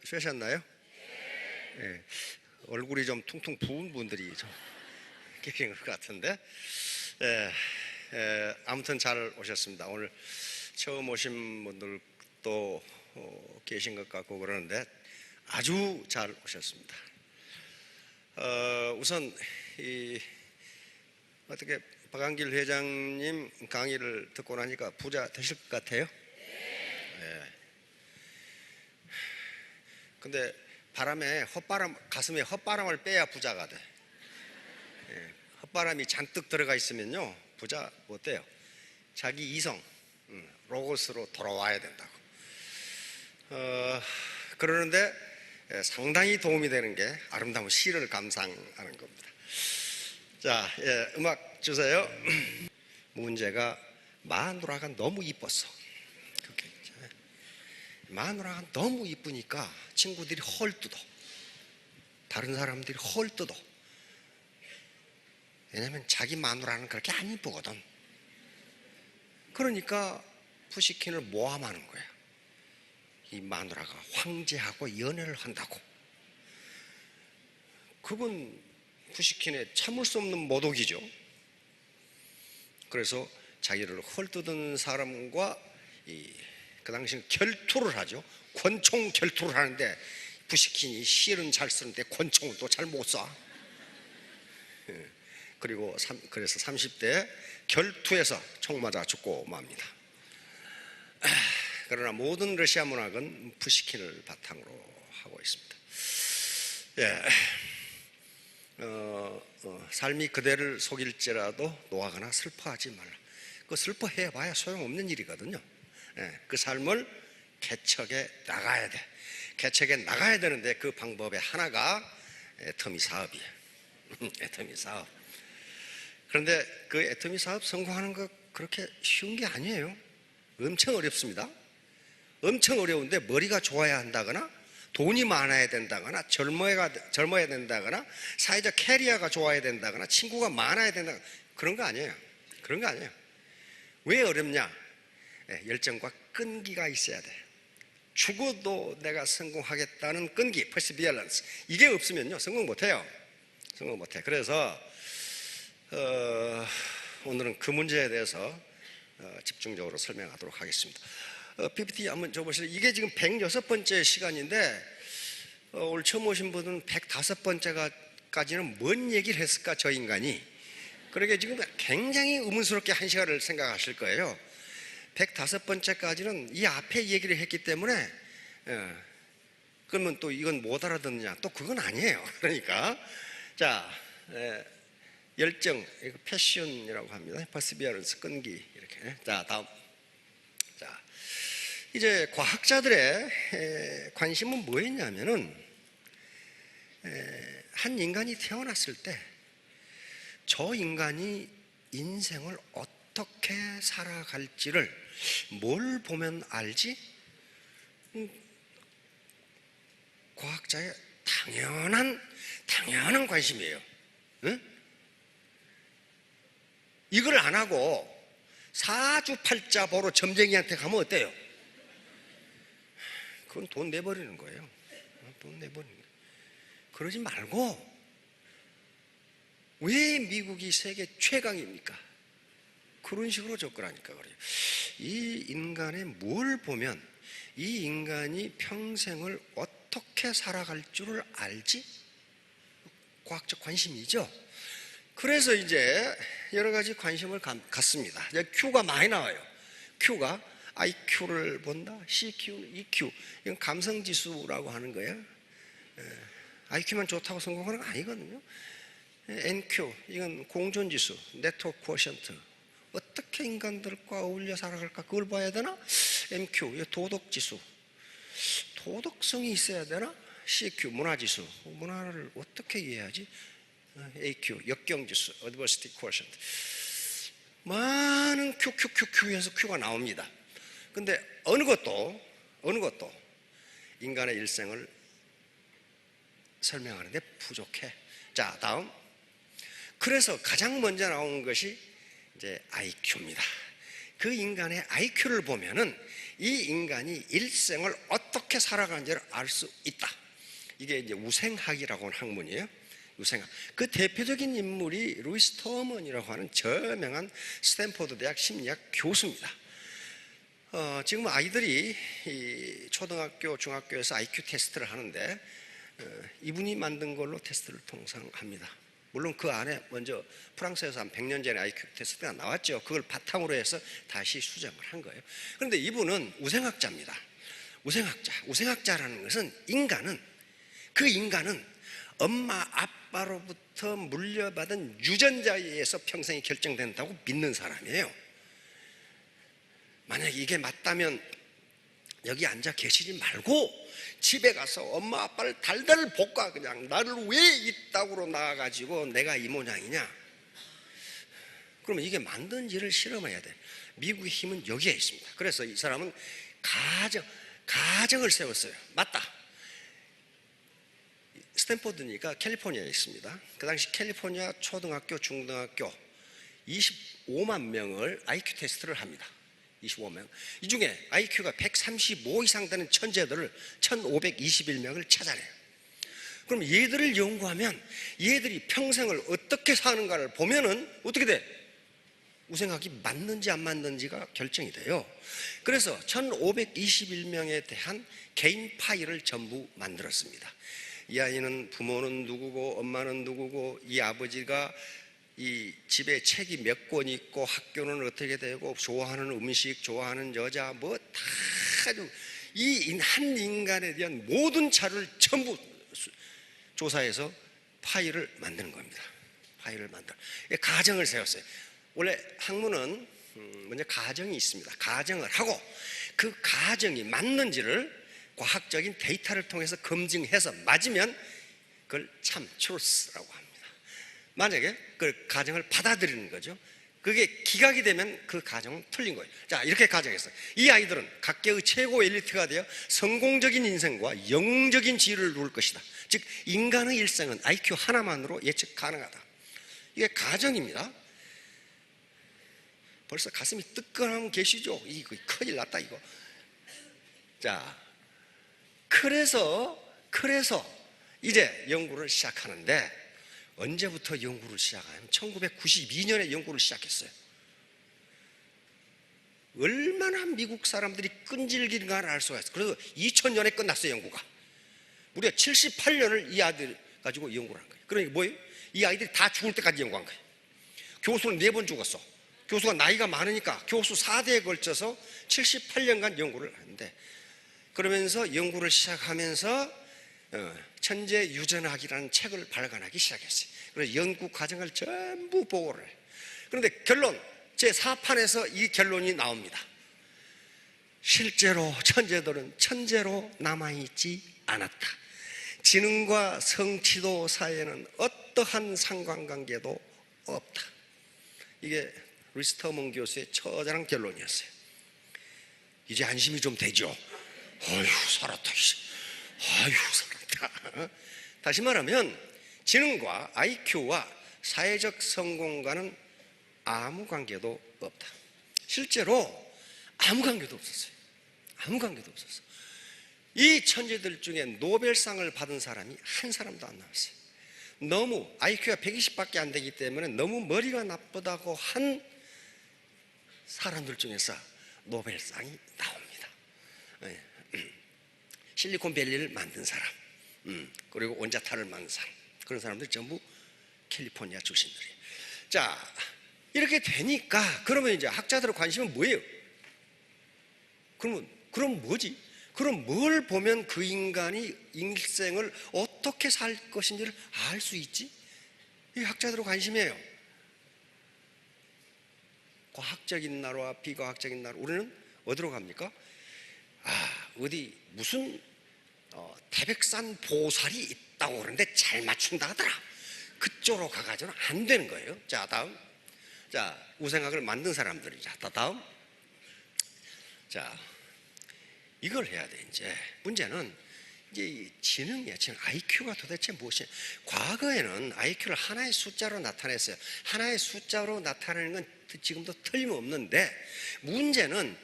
쉬셨나요? 예, 얼굴이 좀 퉁퉁 부은 분들이 좀 계신 것 같은데, 아무튼 잘 오셨습니다. 오늘 처음 오신 분들도 계신 것 같고 그러는데 아주 잘 오셨습니다. 우선 어떻게 박한길 회장님 강의를 듣고 나니까 부자 되실 것 같아요? 근데 가슴에 헛바람을 빼야 부자가 돼. 헛바람이 잔뜩 들어가 있으면요, 부자 못 돼요. 자기 이성, 로고스로 돌아와야 된다고. 그러는데 상당히 도움이 되는 게 아름다운 시를 감상하는 겁니다. 자, 음악 주세요. 문제가 마누라가 너무 이뻤어. 마누라가 너무 이쁘니까 친구들이 헐뜯어. 다른 사람들이 헐뜯어. 왜냐면 자기 마누라는 그렇게 안 이쁘거든. 그러니까 푸시킨을 모함하는 거야. 이 마누라가 황제하고 연애를 한다고. 그건 푸시킨의 참을 수 없는 모독이죠. 그래서 자기를 헐뜯은 사람과 그 당시는 결투를 하죠. 권총 결투를 하는데 푸시킨이 시는 잘 쓰는데 권총은 또 잘 못 쏴. 그래서 30대 결투에서 총 맞아 죽고 맙니다. 그러나 모든 러시아 문학은 푸시킨을 바탕으로 하고 있습니다. 삶이 그대를 속일지라도 노하거나 슬퍼하지 말라. 그 슬퍼해봐야 소용없는 일이거든요. 그 삶을 개척해 나가야 돼. 개척해 나가야 되는데 그 방법의 하나가 애터미 사업이에요. 애터미 사업. 그런데 그 애터미 사업 성공하는 거 그렇게 쉬운 게 아니에요. 엄청 어렵습니다. 엄청 어려운데 머리가 좋아야 한다거나 돈이 많아야 된다거나 젊어야 된다거나 사회적 캐리어가 좋아야 된다거나 친구가 많아야 된다거나 그런 거 아니에요. 그런 거 아니에요. 왜 어렵냐? 열정과 끈기가 있어야 돼. 죽어도 내가 성공하겠다는 끈기, perseverance. 이게 없으면요 성공 못해요. 성공 못해. 그래서 오늘은 그 문제에 대해서 집중적으로 설명하도록 하겠습니다. PPT 한번 줘보실래요? 이게 지금 106번째 시간인데 오늘 처음 오신 분은 105번째까지는 뭔 얘기를 했을까 저 인간이. 그러게 지금 굉장히 의문스럽게 한 시간을 생각하실 거예요. 105번째까지는 이 앞에 얘기를 했기 때문에 그러면 또 이건 못 알아듣느냐, 또 그건 아니에요. 그러니까 자, 열정, 이거 패션이라고 합니다. 퍼시비어런스, 끈기. 이렇게. 자, 다음. 자, 이제 과학자들의 관심은 뭐였냐면은 한 인간이 태어났을 때 저 인간이 인생을 어떻게 살아갈지를 뭘 보면 알지? 과학자의 당연한 관심이에요. 응? 이걸 안 하고 사주팔자 보러 점쟁이한테 가면 어때요? 그건 돈 내버리는 거예요. 돈 내버리는 거예요. 그러지 말고 왜 미국이 세계 최강입니까? 그런 식으로 접근하니까 그래요. 이 인간의 뭘 보면 이 인간이 평생을 어떻게 살아갈 줄을 알지? 과학적 관심이죠. 그래서 이제 여러 가지 관심을 갖습니다. Q가 많이 나와요. Q가 IQ를 본다, CQ, EQ. 이건 감성지수라고 하는 거예요. IQ만 좋다고 성공하는 거 아니거든요. NQ, 이건 공존지수, 네트워크 쿼션트. 어떻게 인간들과 어울려 살아갈까 그걸 봐야 되나? MQ, 이거 도덕지수. 도덕성이 있어야 되나? CQ, 문화지수. 문화를 어떻게 이해하지? AQ, 역경지수, Adversity Quotient. 많은 QQQQ에서 Q가 나옵니다. 근데 어느 것도 인간의 일생을 설명하는데 부족해. 자, 다음. 그래서 가장 먼저 나온 것이 이제 IQ입니다. 그 인간의 IQ를 보면은 이 인간이 일생을 어떻게 살아가는지를 알 수 있다. 이게 이제 우생학이라고 하는 학문이에요. 우생학. 그 대표적인 인물이 루이스 터먼이라고 하는 저명한 스탠포드 대학 심리학 교수입니다. 지금 아이들이 이 초등학교, 중학교에서 IQ 테스트를 하는데 이분이 만든 걸로 테스트를 통상 합니다. 물론 그 안에 먼저 프랑스에서 한 100년 전에 IQ 테스트가 나왔죠. 그걸 바탕으로 해서 다시 수정을 한 거예요. 그런데 이분은 우생학자입니다. 우생학자라는 것은 그 인간은 엄마 아빠로부터 물려받은 유전자에 의해서 평생이 결정된다고 믿는 사람이에요. 만약에 이게 맞다면 여기 앉아 계시지 말고 집에 가서 엄마 아빠를 달달 볶아 그냥 나를 왜 이 땅으로 낳아가지고 내가 이 모양이냐. 그러면 이게 맞는지를 실험해야 돼. 미국의 힘은 여기에 있습니다. 그래서 이 사람은 가정을 세웠어요. 맞다. 스탠포드니까 캘리포니아에 있습니다. 그 당시 캘리포니아 초등학교, 중등학교 25만 명을 IQ 테스트를 합니다. 25명. 이 중에 IQ가 135 이상 되는 천재들을 1521명을 찾아내요. 그럼 얘들을 연구하면 얘들이 평생을 어떻게 사는가를 보면은 어떻게 돼? 우생학이 맞는지 안 맞는지가 결정이 돼요. 그래서 1521명에 대한 개인 파일을 전부 만들었습니다. 이 아이는 부모는 누구고 엄마는 누구고 이 아버지가 이 집에 책이 몇 권 있고 학교는 어떻게 되고 좋아하는 음식, 좋아하는 여자 뭐 다 이 한 인간에 대한 모든 자료를 전부 조사해서 파일을 만드는 겁니다. 파일을 만들어 가정을 세웠어요. 원래 학문은 먼저 가정이 있습니다. 가정을 하고 그 가정이 맞는지를 과학적인 데이터를 통해서 검증해서 맞으면 그걸 참 truth라고 합니다. 만약에 그 가정을 받아들이는 거죠. 그게 기각이 되면 그 가정은 틀린 거예요. 자, 이렇게 가정했어요. 이 아이들은 각계의 최고 엘리트가 되어 성공적인 인생과 영웅적인 지위를 누릴 것이다. 즉 인간의 일생은 IQ 하나만으로 예측 가능하다. 이게 가정입니다. 벌써 가슴이 뜨끈하면 계시죠? 이거 큰일 났다 이거. 자, 그래서 이제 연구를 시작하는데 언제부터 연구를 시작하냐면 1992년에 연구를 시작했어요. 얼마나 미국 사람들이 끈질긴가를 알 수가 있어요. 그래서 2000년에 끝났어요. 연구가. 무려 78년을 이 아이들 가지고 연구를 한 거예요. 그러니까 뭐예요? 이 아이들이 다 죽을 때까지 연구한 거예요. 교수는 4번 죽었어. 교수가 나이가 많으니까 교수 4대에 걸쳐서 78년간 연구를 하는데, 그러면서 연구를 시작하면서 천재 유전학이라는 책을 발간하기 시작했어요. 그래서 연구 과정을 전부 보고를 해요. 그런데 결론, 제4판에서 이 결론이 나옵니다. 실제로 천재들은 천재로 남아있지 않았다. 지능과 성취도 사이에는 어떠한 상관관계도 없다. 이게 루이스 터먼 교수의 처절한 결론이었어요. 이제 안심이 좀 되죠? 아휴 살았다. 아휴 살았다. 다시 말하면 지능과 IQ와 사회적 성공과는 아무 관계도 없다. 실제로 아무 관계도 없었어요. 아무 관계도 없었어. 이 천재들 중에 노벨상을 받은 사람이 한 사람도 안 나왔어요. 너무 IQ가 120밖에 안 되기 때문에 너무 머리가 나쁘다고 한 사람들 중에서 노벨상이 나옵니다. 실리콘밸리를 만든 사람, 그리고 원자탄을 만든 사람, 그런 사람들 전부 캘리포니아 출신들이에요. 자, 이렇게 되니까 그러면 이제 학자들의 관심은 뭐예요? 그럼 뭐지? 그럼 뭘 보면 그 인간이 일생을 어떻게 살 것인지를 알 수 있지? 이게 학자들의 관심이에요. 과학적인 나라와 비과학적인 나라, 우리는 어디로 갑니까? 어디 무슨 태백산 보살이 있다고 그러는데 잘 맞춘다 하더라. 그쪽으로 가가지고는 안 되는 거예요. 자, 다음. 자, 우생학을 만든 사람들이자. 다음. 자, 이걸 해야 돼. 이제 문제는 이제 지능이야. 지능. IQ가 도대체 무엇이냐? 과거에는 IQ를 하나의 숫자로 나타냈어요. 하나의 숫자로 나타내는 건 지금도 틀림없는데, 문제는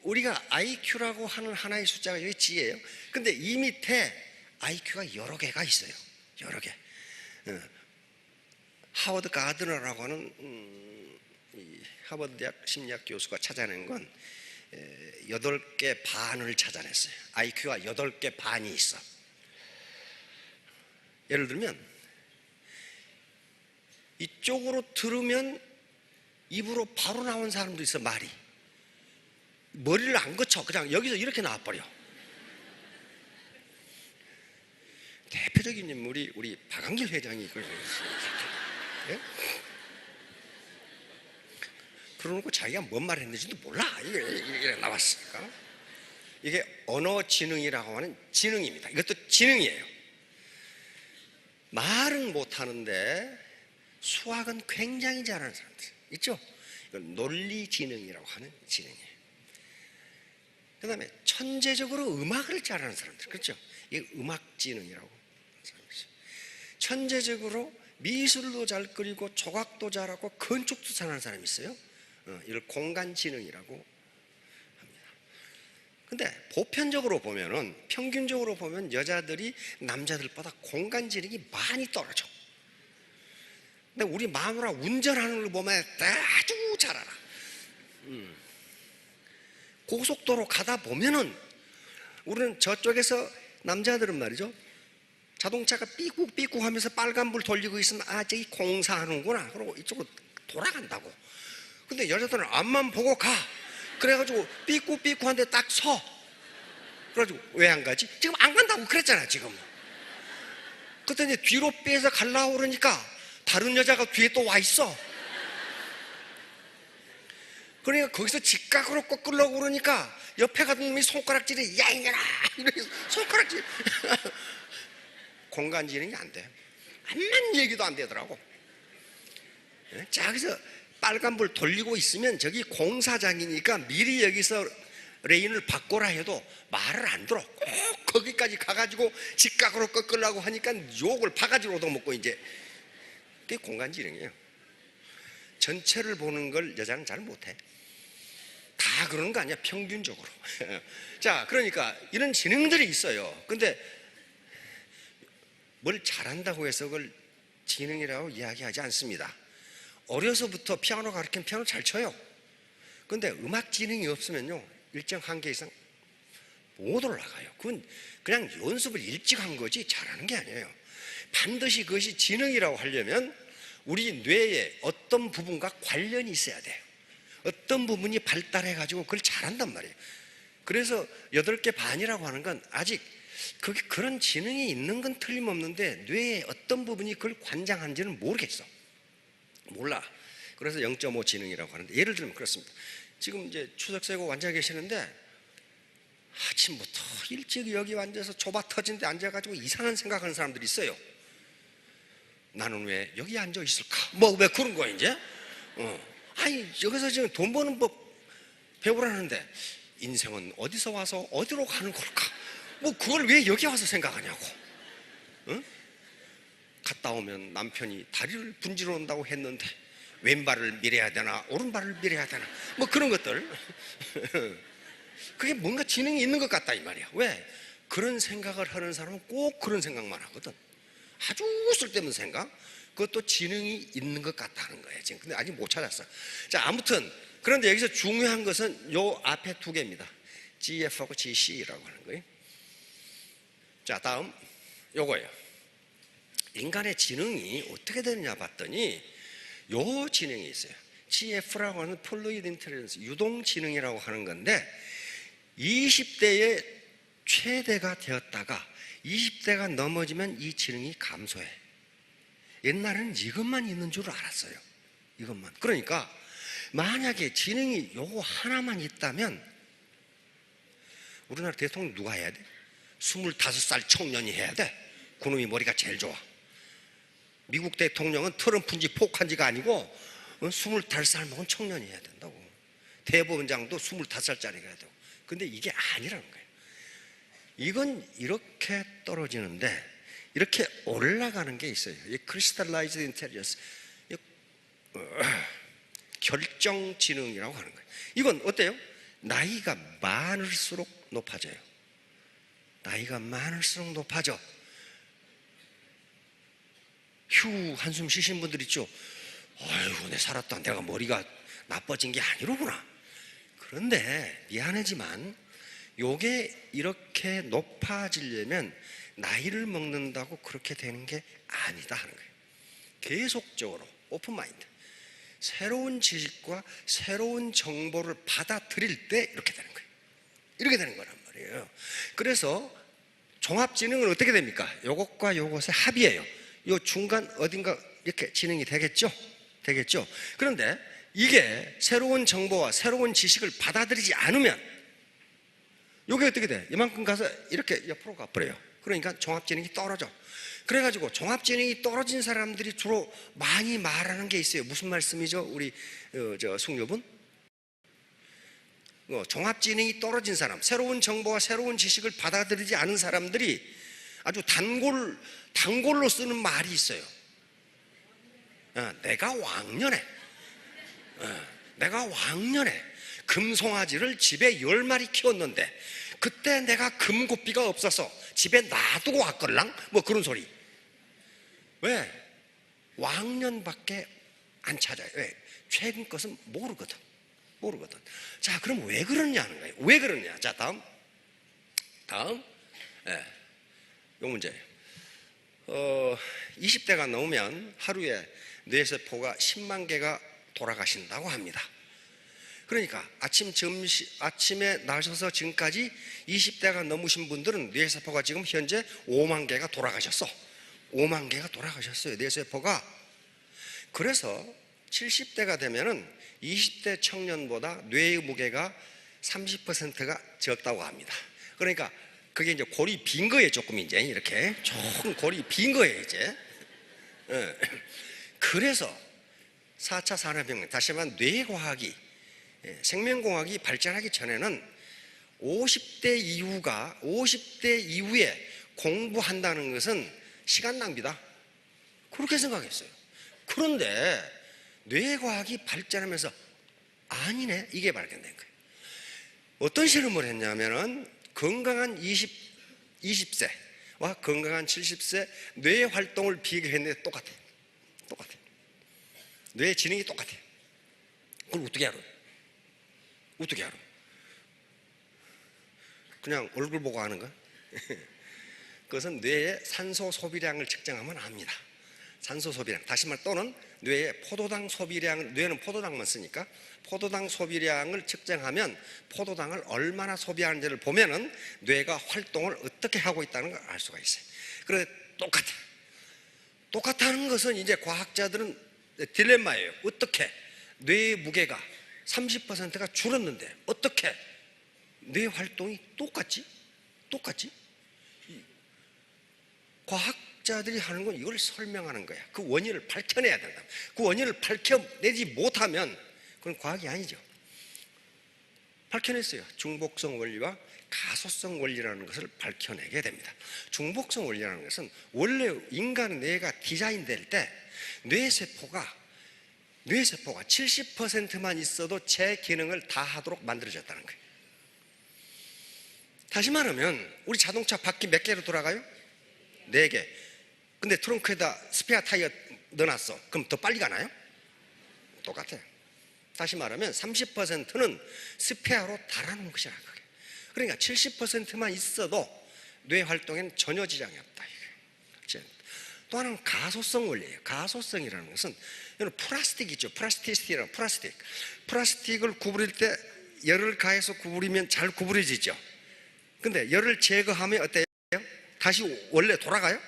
우리가 IQ라고 하는 하나의 숫자가 여기 G예요. 근데 이 밑에 IQ가 여러 개가 있어요. 여러 개. 하워드 가드너라고 하는 이 하버드 대학 심리학 교수가 찾아낸 건 8개 반을 찾아냈어요. IQ가 8개 반이 있어. 예를 들면 이쪽으로 들으면 입으로 바로 나온 사람도 있어. 말이 머리를 안 거쳐 그냥 여기서 이렇게 나와버려. 대표적인 인물이 우리 박한길 회장이 이걸 예? 그러놓고 자기가 뭔 말 했는지도 몰라. 이게 나왔으니까. 이게 언어지능이라고 하는 지능입니다. 이것도 지능이에요. 말은 못하는데 수학은 굉장히 잘하는 사람들 있죠. 이건 논리지능이라고 하는 지능이에요. 그 다음에 천재적으로 음악을 잘하는 사람들, 그렇죠? 이게 음악지능이라고 하는 사람이죠. 천재적으로 미술도 잘 그리고 조각도 잘하고 건축도 잘하는 사람이 있어요. 이걸 공간지능이라고 합니다. 근데 보편적으로 보면은, 평균적으로 보면 여자들이 남자들보다 공간지능이 많이 떨어져. 근데 우리 마누라 운전하는 걸 보면 아주 잘 알아. 고속도로 가다 보면은 우리는 저쪽에서 남자들은 말이죠, 자동차가 삐꾹삐꾹 하면서 빨간불 돌리고 있으면 아 저기 공사하는구나 그러고 이쪽으로 돌아간다고. 근데 여자들은 앞만 보고 가. 그래가지고 삐꾹삐꾹한데 딱 서. 그래가지고 왜 안 가지? 지금 안 간다고 그랬잖아 지금. 그때 이제 뒤로 빼서 가려고 그러니까 다른 여자가 뒤에 또 와 있어. 그러니까 거기서 직각으로 꺾으려고 그러니까 옆에 가던 놈이 손가락질이 야 이년아 이렇게 손가락질. 공간지능이 안 돼. 암만 얘기도 안 되더라고. 자, 그래서 빨간불 돌리고 있으면 저기 공사장이니까 미리 여기서 레인을 바꿔라 해도 말을 안 들어. 꼭 거기까지 가가지고 직각으로 꺾으려고 하니까 욕을 바가지로 얻어먹고 이제. 그게 공간지능이에요. 전체를 보는 걸 여자는 잘 못해. 다 그러는 거 아니야, 평균적으로. 자, 그러니까 이런 지능들이 있어요. 근데 뭘 잘한다고 해서 그걸 지능이라고 이야기하지 않습니다. 어려서부터 피아노 가르치면 피아노 잘 쳐요. 근데 음악 지능이 없으면요, 일정 한계 이상 못 올라가요. 그건 그냥 연습을 일찍 한 거지 잘하는 게 아니에요. 반드시 그것이 지능이라고 하려면 우리 뇌의 어떤 부분과 관련이 있어야 돼요. 어떤 부분이 발달해가지고 그걸 잘한단 말이에요. 그래서 8개 반이라고 하는 건 아직 그게 그런 지능이 있는 건 틀림없는데 뇌의 어떤 부분이 그걸 관장하는지는 모르겠어. 몰라. 그래서 0.5 지능이라고 하는데, 예를 들면 그렇습니다. 지금 이제 추석 세고 앉아 계시는데 아침부터 일찍 여기 앉아서 좁아 터진 데 앉아가지고 이상한 생각하는 사람들이 있어요. 나는 왜 여기 앉아 있을까? 뭐 왜 그런 거야 이제? 아니 여기서 지금 돈 버는 법 배우라는데 인생은 어디서 와서 어디로 가는 걸까? 뭐 그걸 왜 여기 와서 생각하냐고. 응? 갔다 오면 남편이 다리를 분지러 온다고 했는데 왼발을 밀어야 되나 오른발을 밀어야 되나 뭐 그런 것들. 그게 뭔가 지능이 있는 것 같다 이 말이야. 왜? 그런 생각을 하는 사람은 꼭 그런 생각만 하거든. 아주 쓸데없는 생각. 그것도 지능이 있는 것 같다는 거예요 지금. 근데 아직 못 찾았어. 자, 아무튼 그런데 여기서 중요한 것은 요 앞에 2개입니다. GF하고 GC라고 하는 거예요. 자, 다음 요거예요. 인간의 지능이 어떻게 되느냐 봤더니 요 지능이 있어요. GF라고 하는 플루이드 인텔리전스, 유동 지능이라고 하는 건데 20대에 최대가 되었다가 20대가 넘어지면 이 지능이 감소해. 옛날에는 이것만 있는 줄 알았어요. 이것만. 그러니까 만약에 지능이 요거 하나만 있다면 우리나라 대통령 누가 해야 돼? 25살 청년이 해야 돼. 그놈이 머리가 제일 좋아. 미국 대통령은 트럼프인지 폭한지가 아니고 25살 먹은 청년이 해야 된다고. 대법원장도 25살짜리가 해야 되고. 근데 이게 아니라는 거예요. 이건 이렇게 떨어지는데 이렇게 올라가는 게 있어요. 이 크리스탈라이즈드 인텔리전스, 결정 지능이라고 하는 거예요. 이건 어때요? 나이가 많을수록 높아져요. 나이가 많을수록 높아져. 휴 한숨 쉬신 분들 있죠. 아이고 내 살았다, 내가 머리가 나빠진 게 아니로구나. 그런데 미안하지만 요게 이렇게 높아지려면 나이를 먹는다고 그렇게 되는 게 아니다 하는 거예요. 계속적으로 오픈마인드, 새로운 지식과 새로운 정보를 받아들일 때 이렇게 되는 거예요. 이렇게 되는 거란 말이에요. 그래서 종합지능은 어떻게 됩니까? 요것과 요것의 합이에요. 요 중간 어딘가 이렇게 지능이 되겠죠? 되겠죠? 그런데 이게 새로운 정보와 새로운 지식을 받아들이지 않으면 요게 어떻게 돼? 이만큼 가서 이렇게 옆으로 가버려요. 그러니까 종합지능이 떨어져. 그래가지고 종합지능이 떨어진 사람들이 주로 많이 말하는 게 있어요. 무슨 말씀이죠? 우리 숙녀분? 종합지능이 떨어진 사람, 새로운 정보와 새로운 지식을 받아들이지 않은 사람들이 아주 단골로 쓰는 말이 있어요. 내가 왕년에 금송아지를 집에 10마리 키웠는데 그때 내가 금고비가 없어서 집에 놔두고 왔걸랑? 뭐 그런 소리. 왜? 왕년밖에 안 찾아요. 왜? 최근 것은 모르거든. 자, 그럼 왜 그러냐는 거예요. 왜 그러냐? 자, 다음. 요 문제예요. 20대가 넘으면 하루에 뇌세포가 10만 개가 돌아가신다고 합니다. 그러니까 아침에 나셔서 지금까지 20대가 넘으신 분들은 뇌세포가 지금 현재 5만 개가 돌아가셨어. 5만 개가 돌아가셨어요, 뇌세포가. 그래서 70대가 되면은 20대 청년보다 뇌의 무게가 30%가 적다고 합니다. 그러니까 그게 이제 골이 빈 거예요. 조금 이제 이렇게 조금 골이 빈 거예요 이제. 그래서 4차 산업혁명, 다시 말하면 뇌과학이, 생명공학이 발전하기 전에는 50대 이후에 공부한다는 것은 시간 낭비다, 그렇게 생각했어요. 그런데 뇌과학이 발전하면서 아니네, 이게 발견된 거예요. 어떤 실험을 했냐면은 건강한 20세와 건강한 70세 뇌 활동을 비교했는데 똑같아요. 뇌 지능이 똑같아요. 그걸 어떻게 알아? 그냥 얼굴 보고 아는 거야? 그것은 뇌의 산소 소비량을 측정하면 압니다. 산소 소비량, 다시 말 또는 뇌의 포도당 소비량을, 뇌는 포도당만 쓰니까 포도당 소비량을 측정하면 포도당을 얼마나 소비하는지를 보면은 뇌가 활동을 어떻게 하고 있다는 걸 알 수가 있어요. 그런데 똑같다는 것은 이제 과학자들은 딜레마예요. 어떻게 뇌의 무게가 30%가 줄었는데 어떻게 뇌 활동이 똑같지? 과학자들이 하는 건 이걸 설명하는 거야. 그 원인을 밝혀내야 된다. 그 원인을 밝혀내지 못하면 그건 과학이 아니죠. 밝혀냈어요. 중복성 원리와 가소성 원리라는 것을 밝혀내게 됩니다. 중복성 원리라는 것은 원래 인간의 뇌가 디자인될 때 뇌세포가 70%만 있어도 제 기능을 다 하도록 만들어졌다는 거예요. 다시 말하면 우리 자동차 바퀴 몇 개로 돌아가요? 4개. 근데 트렁크에다 스페어 타이어 넣어놨어. 그럼 더 빨리 가나요? 똑같아요. 다시 말하면 30%는 스페어로 달아놓은 것이라는 거예요. 그러니까 70%만 있어도 뇌 활동에는 전혀 지장이 없다. 또 하나는 가소성 원리예요. 가소성이라는 것은 플라스틱 있죠. 플라스티시티라는 플라스틱을 구부릴 때 열을 가해서 구부리면 잘 구부러지죠. 근데 열을 제거하면 어때요? 다시 원래 돌아가요?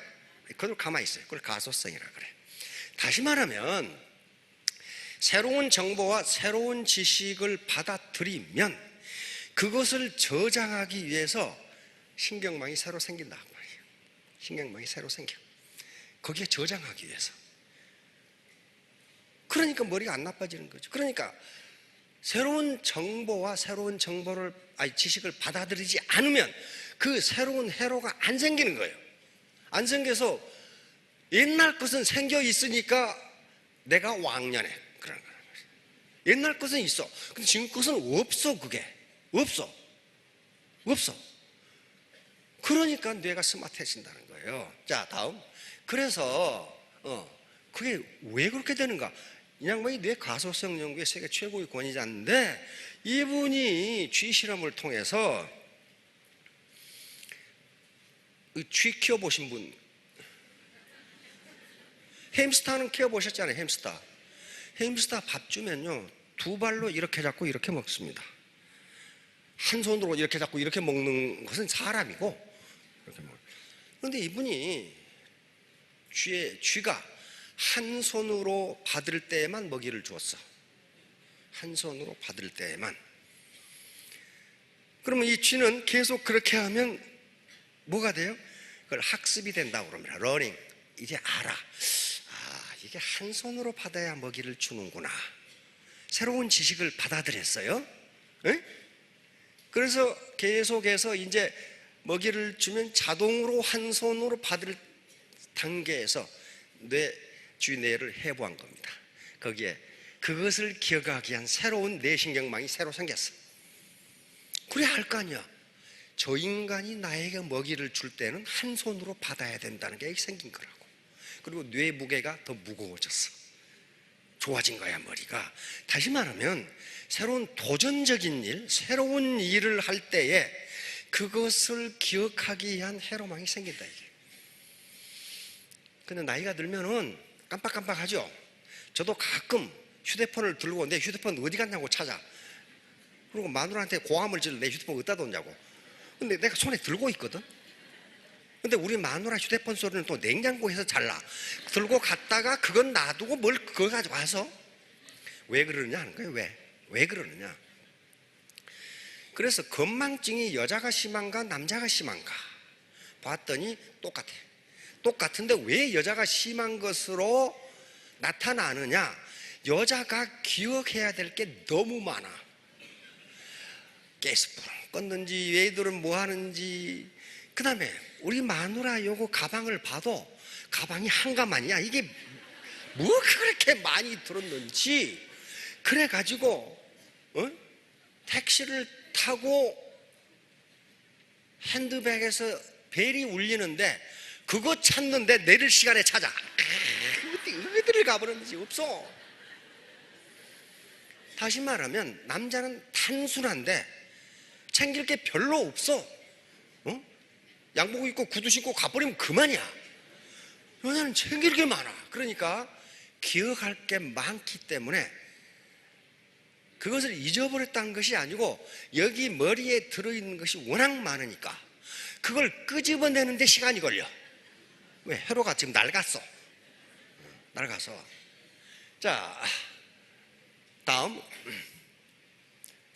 그걸 가만히 있어요. 그걸 가소성이라 그래요. 다시 말하면 새로운 정보와 새로운 지식을 받아들이면 그것을 저장하기 위해서 신경망이 새로 생긴단 말이에요. 신경망이 새로 생겨. 거기에 저장하기 위해서. 그러니까 머리가 안 나빠지는 거죠. 그러니까 새로운 정보와 새로운 지식을 받아들이지 않으면 그 새로운 회로가 안 생기는 거예요. 안 생겨서 옛날 것은 생겨 있으니까 내가 왕년에 그러는 거예요. 옛날 것은 있어. 근데 지금 것은 없어, 그게. 없어. 없어. 그러니까 뇌가 스마트해진다는 거예요. 자, 다음. 그래서 그게 왜 그렇게 되는가? 이 양반이 뇌 가소성 연구의 세계 최고의 권위자인데, 이분이 쥐 실험을 통해서, 쥐 키워보신 분, 햄스터는 키워보셨잖아요. 햄스터 밥 주면요, 두 발로 이렇게 잡고 이렇게 먹습니다. 한 손으로 이렇게 잡고 이렇게 먹는 것은 사람이고, 이렇게 먹어요. 그런데 이분이 쥐가 한 손으로 받을 때에만 먹이를 주었어. 한 손으로 받을 때에만. 그러면 이 쥐는 계속 그렇게 하면 뭐가 돼요? 그걸 학습이 된다고 그럽니다. 러닝. 이제 알아. 이게 한 손으로 받아야 먹이를 주는구나. 새로운 지식을 받아들였어요. 네? 그래서 계속해서 이제 먹이를 주면 자동으로 한 손으로 받을 단계에서 쥐 뇌를 해부한 겁니다. 거기에 그것을 기억하기 위한 새로운 뇌신경망이 새로 생겼어. 그래 알 거 아니야. 저 인간이 나에게 먹이를 줄 때는 한 손으로 받아야 된다는 게 생긴 거라고. 그리고 뇌 무게가 더 무거워졌어. 좋아진 거야, 머리가. 다시 말하면 새로운 도전적인 일, 새로운 일을 할 때에 그것을 기억하기 위한 회로망이 생긴다, 이게. 근데 나이가 들면은 깜빡깜빡하죠. 저도 가끔 휴대폰을 들고 내 휴대폰 어디 갔냐고 찾아. 그리고 마누라한테 고함을 질러. 내 휴대폰 어디다 뒀냐고. 근데 내가 손에 들고 있거든. 근데 우리 마누라 휴대폰 소리는 또 냉장고에서 잘나. 들고 갔다가 그건 놔두고 뭘 그거 가지고 와서 왜 그러느냐 하는 거예요. 왜 그러느냐. 그래서 건망증이 여자가 심한가 남자가 심한가 봤더니 똑같은데 왜 여자가 심한 것으로 나타나느냐. 여자가 기억해야 될 게 너무 많아. 가스불 껐는지 얘들은 뭐 하는지. 그 다음에 우리 마누라 요거 가방을 봐도 가방이 한가만이야. 이게 뭐 그렇게 많이 들었는지. 그래가지고 택시를 타고 핸드백에서 벨이 울리는데 그거 찾는데 내릴 시간에 찾아. 어디를 가버렸는지 없어. 다시 말하면 남자는 단순한데 챙길 게 별로 없어. 양복 입고 구두 신고 가버리면 그만이야. 여자는 챙길 게 많아. 그러니까 기억할 게 많기 때문에 그것을 잊어버렸다는 것이 아니고 여기 머리에 들어있는 것이 워낙 많으니까 그걸 끄집어내는데 시간이 걸려. 왜? 회로가 지금 낡았어. 자, 다음.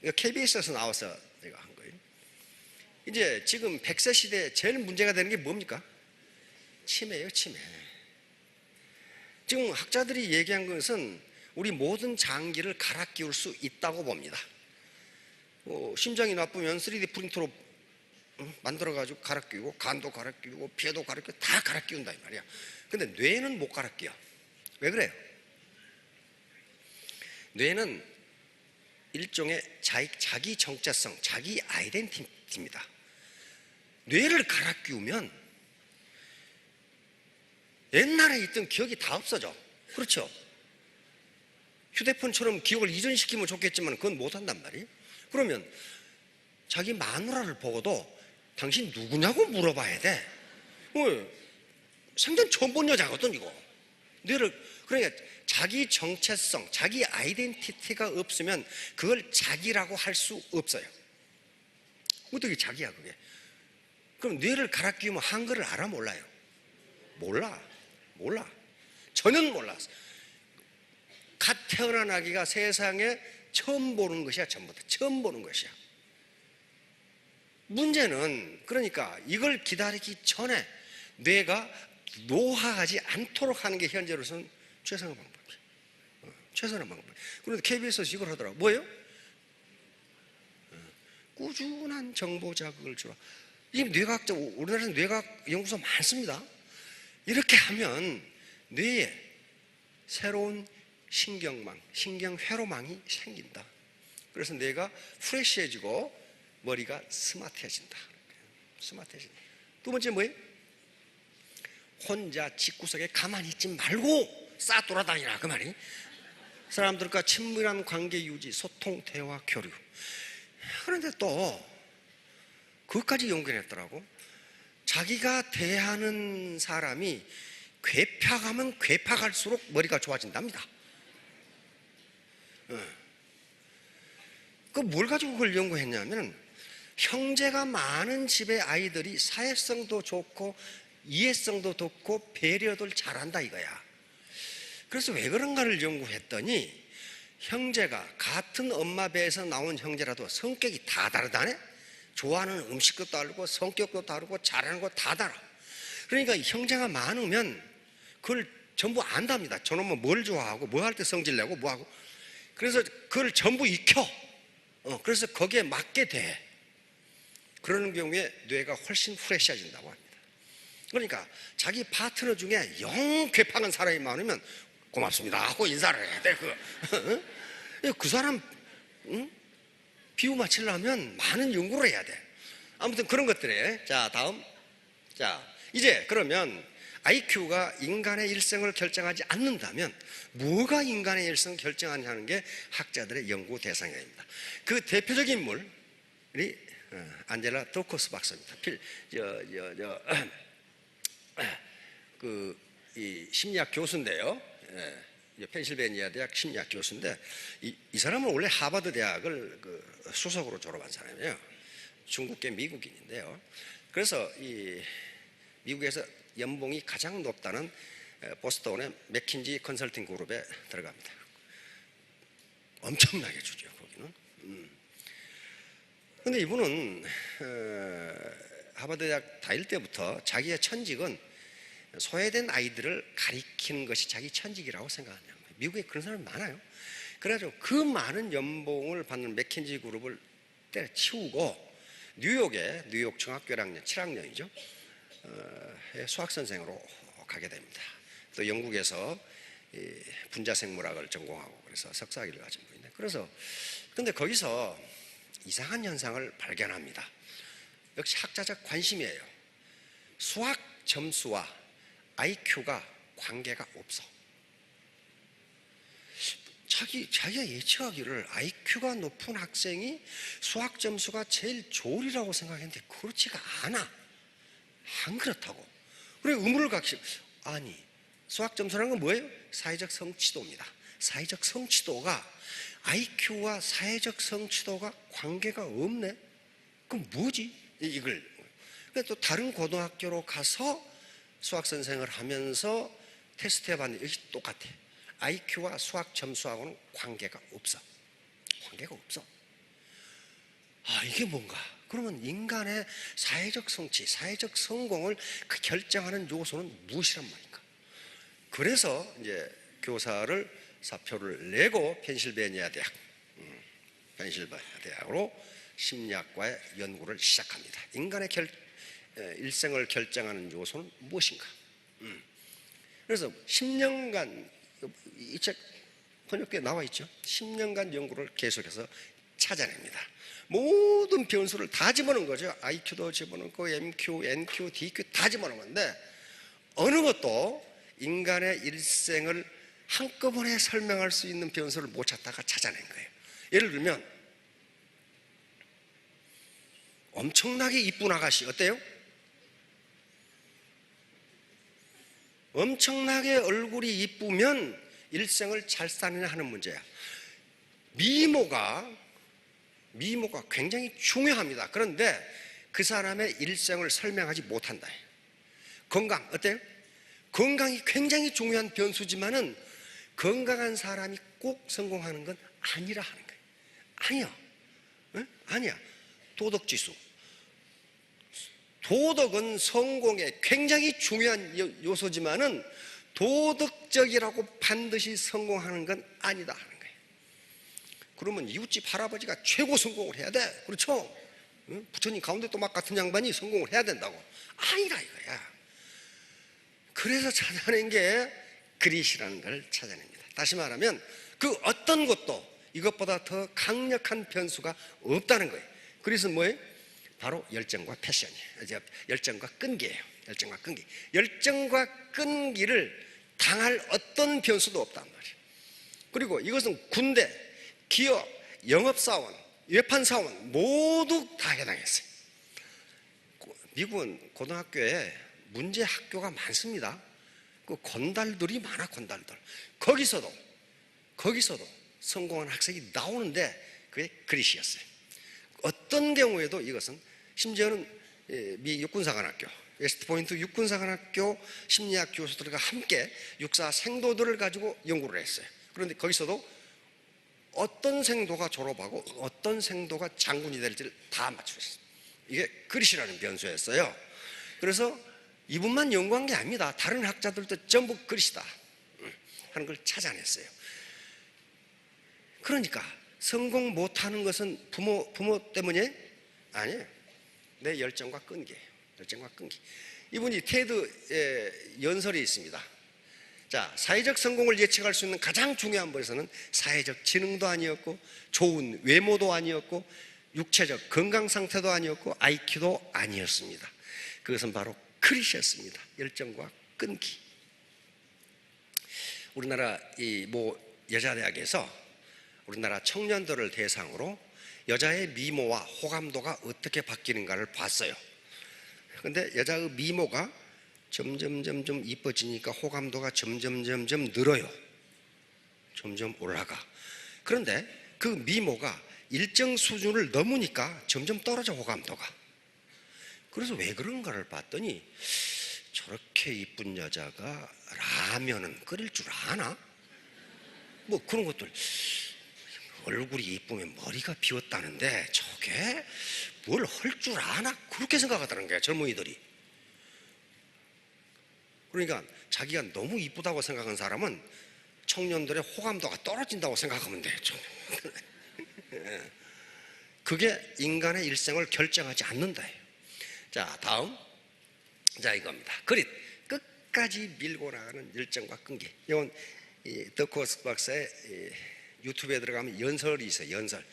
이거 KBS에서 나와서 내가 한 거예요. 이제 지금 100세 시대에 제일 문제가 되는 게 뭡니까? 치매예요, 치매. 지금 학자들이 얘기한 것은 우리 모든 장기를 갈아 끼울 수 있다고 봅니다. 심장이 나쁘면 3D 프린터로 만들어가지고 갈아 끼우고, 간도 갈아 끼우고, 폐도 갈아 끼우고, 다 갈아 끼운다 이 말이야. 근데 뇌는 못 갈아 끼워. 왜 그래요? 뇌는 일종의 자기 정체성, 자기 아이덴티티입니다. 뇌를 갈아 끼우면 옛날에 있던 기억이 다 없어져. 그렇죠? 휴대폰처럼 기억을 이전시키면 좋겠지만 그건 못한단 말이에요. 그러면 자기 마누라를 보고도 당신 누구냐고 물어봐야 돼. 생전 처음 본 여자거든 이거. 그러니까 자기 정체성, 자기 아이덴티티가 없으면 그걸 자기라고 할 수 없어요. 어떻게 자기야 그게. 그럼 뇌를 갈아 끼우면 한글을 알아 몰라요? 몰라. 전혀 몰랐어. 갓 태어난 아기가 세상에 처음 보는 것이야. 전부 다 처음 보는 것이야. 문제는 그러니까 이걸 기다리기 전에 뇌가 노화하지 않도록 하는 게 현재로서는 최선의 방법이야. 최선의 방법. 그런데 KBS에서 이걸 하더라고. 뭐예요? 꾸준한 정보 자극을 주라. 이 뇌과학자, 우리나라에서 뇌과학 연구소 많습니다. 이렇게 하면 뇌에 새로운 신경망, 신경회로망이 생긴다. 그래서 뇌가 프레시해지고 머리가 스마트해진다. 스마트해진다. 두 번째 뭐예요? 혼자 집구석에 가만히 있지 말고 싸 돌아다니라 그 말이. 사람들과 친밀한 관계 유지, 소통, 대화, 교류. 그런데 또 그것까지 연결했더라고. 자기가 대하는 사람이 괴팍하면 괴팍할수록 머리가 좋아진답니다. 그 뭘 가지고 그걸 연구했냐면, 형제가 많은 집의 아이들이 사회성도 좋고 이해성도 좋고 배려를 잘한다 이거야. 그래서 왜 그런가를 연구했더니, 형제가 같은 엄마 배에서 나온 형제라도 성격이 다 다르다네. 좋아하는 음식도 다르고 성격도 다르고 잘하는 거 다 달라. 그러니까 형제가 많으면 그걸 전부 안답니다. 저놈은 뭘 좋아하고 뭐 할 때 성질내고 뭐하고. 그래서 그걸 전부 익혀. 그래서 거기에 맞게 돼. 그러는 경우에 뇌가 훨씬 프레시해진다고 합니다. 그러니까 자기 파트너 중에 영 괴팍한 사람이 많으면 고맙습니다 하고 인사를 해야 돼. 그 사람 비유 맞추려면 많은 연구를 해야 돼. 아무튼 그런 것들에. 자, 다음. 자, 이제 그러면 IQ가 인간의 일생을 결정하지 않는다면 뭐가 인간의 일생을 결정하느냐는 게 학자들의 연구 대상입니다. 그 대표적인 인물이 안젤라 도커스 박사입니다. 이 심리학 교수인데요. 펜실베니아 대학 심리학 교수인데, 이 사람은 원래 하버드 대학을 수석으로 졸업한 사람이에요. 중국계 미국인인데요. 그래서 이 미국에서 연봉이 가장 높다는 보스턴의 맥킨지 컨설팅 그룹에 들어갑니다. 엄청나게 주죠, 거기는. 근데 이분은 하버드 대학 다닐 때부터 자기의 천직은 소외된 아이들을 가리키는 것이 자기 천직이라고 생각하는 거예요. 미국에 그런 사람이 많아요. 그래가지고 그 많은 연봉을 받는 맥킨지 그룹을 때려치우고 뉴욕에, 뉴욕 중학교 1학년, 7학년이죠. 수학선생으로 가게 됩니다. 또 영국에서 분자생물학을 전공하고 그래서 석사학위를 가진 분인데, 그래서 근데 거기서 이상한 현상을 발견합니다. 역시 학자적 관심이에요. 수학 점수와 IQ가 관계가 없어. 자기가 예측하기를 IQ가 높은 학생이 수학 점수가 제일 좋으리라고 생각했는데 그렇지가 않아. 안 그렇다고. 그래 의문을 갖기. 아니, 수학 점수라는 건 뭐예요? 사회적 성취도입니다. 사회적 성취도가 IQ와 사회적 성취도가 관계가 없네. 그럼 뭐지? 이걸. 또 다른 고등학교로 가서 수학 선생을 하면서 테스트 해봤는데 역시 똑같아. IQ와 수학 점수하고는 관계가 없어. 관계가 없어. 아, 이게 뭔가? 그러면 인간의 사회적 성취, 사회적 성공을 결정하는 요소는 무엇이란 말인가? 그래서 이제 교사를 사표를 내고 펜실베니아 대학으로 심리학과의 연구를 시작합니다. 인간의 일생을 결정하는 요소는 무엇인가? 그래서 10년간, 이 책 번역기에 나와 있죠. 10년간 연구를 계속해서 찾아냅니다. 모든 변수를 다 집어넣은 거죠. IQ도 집어넣고 MQ, NQ, DQ 다 집어넣은 건데 어느 것도 인간의 일생을 한꺼번에 설명할 수 있는 변수를 못 찾다가 찾아낸 거예요. 예를 들면 엄청나게 이쁜 아가씨 어때요? 엄청나게 얼굴이 이쁘면 일생을 잘 사느냐 하는 문제야. 미모가 굉장히 중요합니다. 그런데 그 사람의 일생을 설명하지 못한다. 건강 어때요? 건강이 굉장히 중요한 변수지만은 건강한 사람이 꼭 성공하는 건 아니라 하는 거예요. 아니야. 응? 아니야. 도덕지수. 도덕은 성공에 굉장히 중요한 요소지만은 도덕적이라고 반드시 성공하는 건 아니다 하는 거예요. 그러면 이웃집 할아버지가 최고 성공을 해야 돼. 그렇죠? 부처님 가운데 또막 같은 양반이 성공을 해야 된다고. 아니라 이거야. 그래서 찾아낸 게 그릿이라는 걸 찾아냅니다. 다시 말하면 그 어떤 것도 이것보다 더 강력한 변수가 없다는 거예요. 그리스는 뭐예요? 바로 열정과 패션이에요. 열정과 끈기예요. 열정과 끈기. 열정과 끈기를 당할 어떤 변수도 없단 말이에요. 그리고 이것은 군대, 기업, 영업사원, 외판사원 모두 다 해당했어요. 미국은 고등학교에 문제 학교가 많습니다. 그 건달들이 많아, 건달들. 거기서도 성공한 학생이 나오는데 그게 그릿이었어요. 어떤 경우에도 이것은 심지어는 미 육군사관학교, 웨스트포인트 육군사관학교 심리학 교수들과 함께 육사 생도들을 가지고 연구를 했어요. 그런데 거기서도 어떤 생도가 졸업하고 어떤 생도가 장군이 될지를 다 맞추셨어요. 이게 그릿이라는 변수였어요. 그래서 이분만 연구한 게 아닙니다. 다른 학자들도 전부 그릿이다 하는 걸 찾아냈어요. 그러니까 성공 못하는 것은 부모 때문에 아니에요. 내 열정과 끈기예요. 열정과 끈기. 이분이 테드 연설이 있습니다. 자, 사회적 성공을 예측할 수 있는 가장 중요한 것은 사회적 지능도 아니었고, 좋은 외모도 아니었고, 육체적 건강 상태도 아니었고, IQ도 아니었습니다. 그것은 바로 그릿이었습니다. 열정과 끈기. 우리나라 여자대학에서 우리나라 청년들을 대상으로 여자의 미모와 호감도가 어떻게 바뀌는가를 봤어요. 그런데 여자의 미모가 점점 이뻐지니까 호감도가 점점 늘어요. 점점 올라가. 그런데 그 미모가 일정 수준을 넘으니까 점점 떨어져, 호감도가. 그래서 왜 그런가를 봤더니 저렇게 이쁜 여자가 라면은 끓일 줄 아나? 뭐 그런 것들. 얼굴이 이쁘면 머리가 비었다는데 저게 뭘 할 줄 아나? 그렇게 생각하더라는 거야, 젊은이들이. 그러니까 자기가 너무 이쁘다고 생각하는 사람은 청년들의 호감도가 떨어진다고 생각하면 돼요. 그게 인간의 일생을 결정하지 않는다. 자, 다음. 자, 이겁니다. 그릿. 끝까지 밀고 나가는 열정과 끈기. 이건 더코스 박사의 유튜브에 들어가면 연설이 있어요. 연설.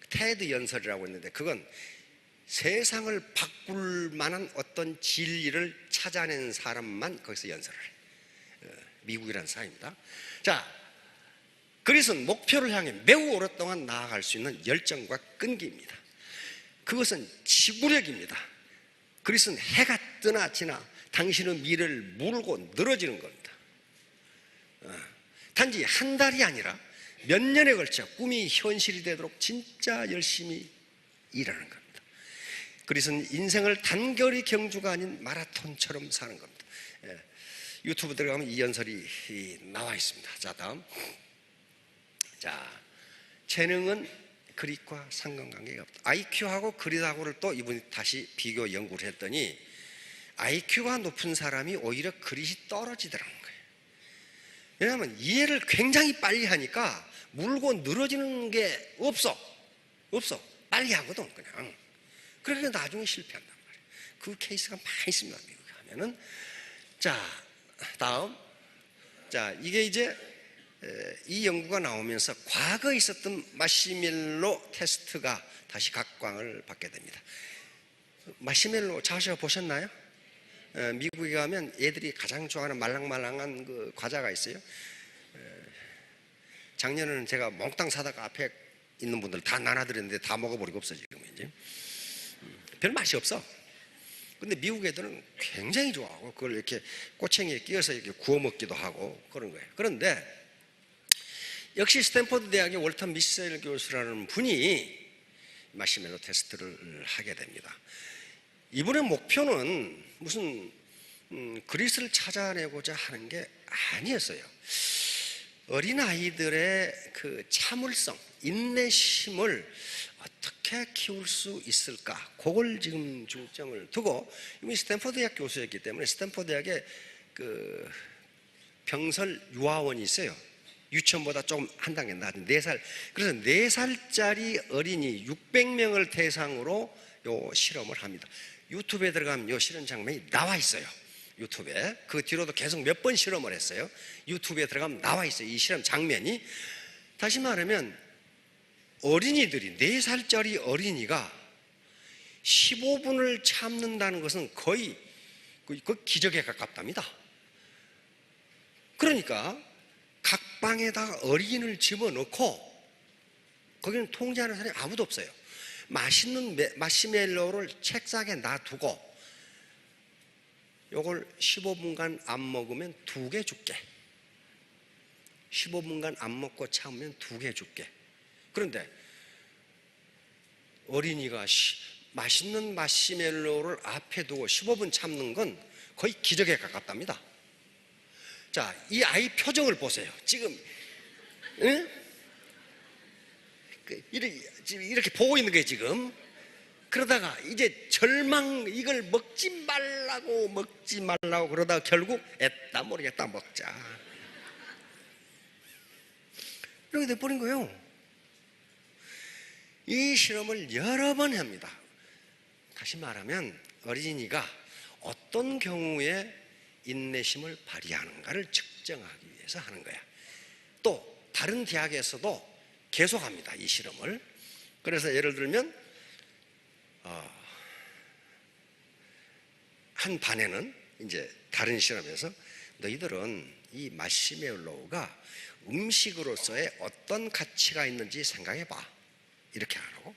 테드 연설이라고 했는데 그건 세상을 바꿀 만한 어떤 진리를 찾아낸 사람만 거기서 연설을 해요. 미국이라는 사회입니다. 자, 그릿은 목표를 향해 매우 오랫동안 나아갈 수 있는 열정과 끈기입니다. 그것은 지구력입니다. 그릿은 해가 뜨나 지나 당신의 미래를 물고 늘어지는 겁니다. 단지 한 달이 아니라 몇 년에 걸쳐 꿈이 현실이 되도록 진짜 열심히 일하는 겁니다. 그릿은 인생을 단결이 경주가 아닌 마라톤처럼 사는 겁니다. 유튜브 들어가면 이 연설이 나와 있습니다. 자, 다음. 자, 재능은 그릿과 상관관계가 없다. IQ하고 그릿하고를 또 이분이 다시 비교 연구를 했더니 IQ가 높은 사람이 오히려 그릿이 떨어지더라는 거예요. 왜냐하면 이해를 굉장히 빨리 하니까 물고 늘어지는 게 없어. 빨리 하거든, 그냥. 그러니까 나중에 실패한단 말이에요. 그 케이스가 많이 있습니다, 미국에 하면은. 자, 다음. 자, 이게 이제 이 연구가 나오면서 과거에 있었던 마시멜로 테스트가 다시 각광을 받게 됩니다. 마시멜로 자주 보셨나요? 미국에 가면 애들이 가장 좋아하는 말랑말랑한 그 과자가 있어요. 작년에는 제가 몽땅 사다가 앞에 있는 분들 다 나눠드렸는데 다 먹어버리고 없어, 지금 이제. 별 맛이 없어. 근데 미국 애들은 굉장히 좋아하고 그걸 이렇게 꼬챙이에 끼워서 이렇게 구워 먹기도 하고 그런 거예요. 그런데 역시 스탠퍼드 대학의 월터 미셀 교수라는 분이 마시멜로 테스트를 하게 됩니다. 이분의 목표는 무슨 그릿을 찾아내고자 하는 게 아니었어요. 어린아이들의 그 참을성, 인내심을 어떻게 키울 수 있을까? 그걸 지금 중점을 두고, 이분이 스탠퍼드 대학 교수였기 때문에 스탠퍼드 대학에 그 병설 유아원이 있어요. 유치원보다 조금 한 단계 낮은 4살. 그래서 4살짜리 어린이 600명을 대상으로 요 실험을 합니다. 유튜브에 들어가면 요 실험 장면이 나와 있어요. 유튜브에. 그 뒤로도 계속 몇 번 실험을 했어요. 유튜브에 들어가면 나와 있어요, 이 실험 장면이. 다시 말하면 어린이들이, 4살짜리 어린이가 15분을 참는다는 것은 거의 그 기적에 가깝답니다. 그러니까 각 방에다가 어린이를 집어넣고 거기는 통제하는 사람이 아무도 없어요. 맛있는 마시멜로우를 책상에 놔두고 요걸 15분간 안 먹으면 2개 줄게. 15분간 안 먹고 참으면 2개 줄게. 그런데 어린이가 맛있는 마시멜로우를 앞에 두고 15분 참는 건 거의 기적에 가깝답니다. 자, 이 아이 표정을 보세요. 지금 응? 이렇게 보고 있는 거예요 지금. 그러다가 이제 이걸 먹지 말라고 그러다가 결국 애따 모르겠다 먹자 이렇게 돼버린 거예요. 이 실험을 여러 번 합니다. 다시 말하면 어린이가 어떤 경우에 인내심을 발휘하는가를 측정하기 위해서 하는 거야. 또 다른 대학에서도 계속합니다, 이 실험을. 그래서 예를 들면 한 반에는 이제 다른 실험에서 너희들은 이 마시멜로우가 음식으로서의 어떤 가치가 있는지 생각해봐, 이렇게 하라고.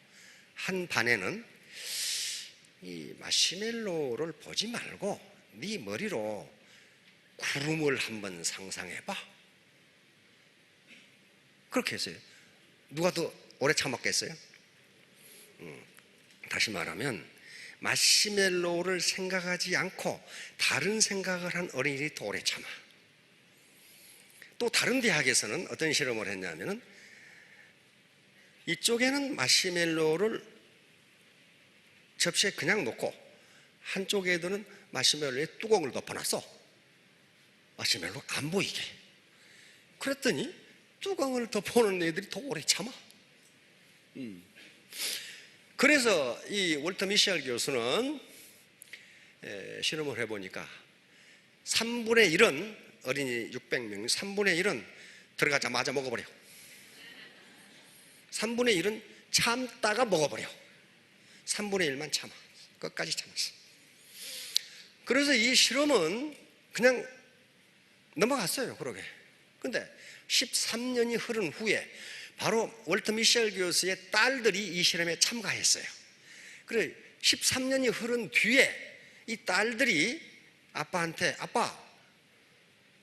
한 반에는 이 마시멜로우를 보지 말고 네 머리로 구름을 한번 상상해봐, 그렇게 했어요. 누가 더 오래 참았겠어요? 다시 말하면 마시멜로우를 생각하지 않고 다른 생각을 한 어린이들이 더 오래 참아. 또 다른 대학에서는 어떤 실험을 했냐면은 이쪽에는 마시멜로우를 접시에 그냥 놓고 한쪽 애들은 마시멜로우에 뚜껑을 덮어놨어. 마시멜로우 안 보이게. 그랬더니 뚜껑을 덮어놓은 애들이 더 오래 참아. 그래서 이 월터 미셸 교수는 실험을 해보니까 3분의 1은 어린이 600명 3분의 1은 들어가자마자 먹어버려. 3분의 1은 참다가 먹어버려. 3분의 1만 참아. 끝까지 참았어. 그래서 이 실험은 그냥 넘어갔어요. 그러게. 근데 13년이 흐른 후에 바로 월터 미셸 교수의 딸들이 이 실험에 참가했어요. 그래 13년이 흐른 뒤에 이 딸들이 아빠한테, 아빠,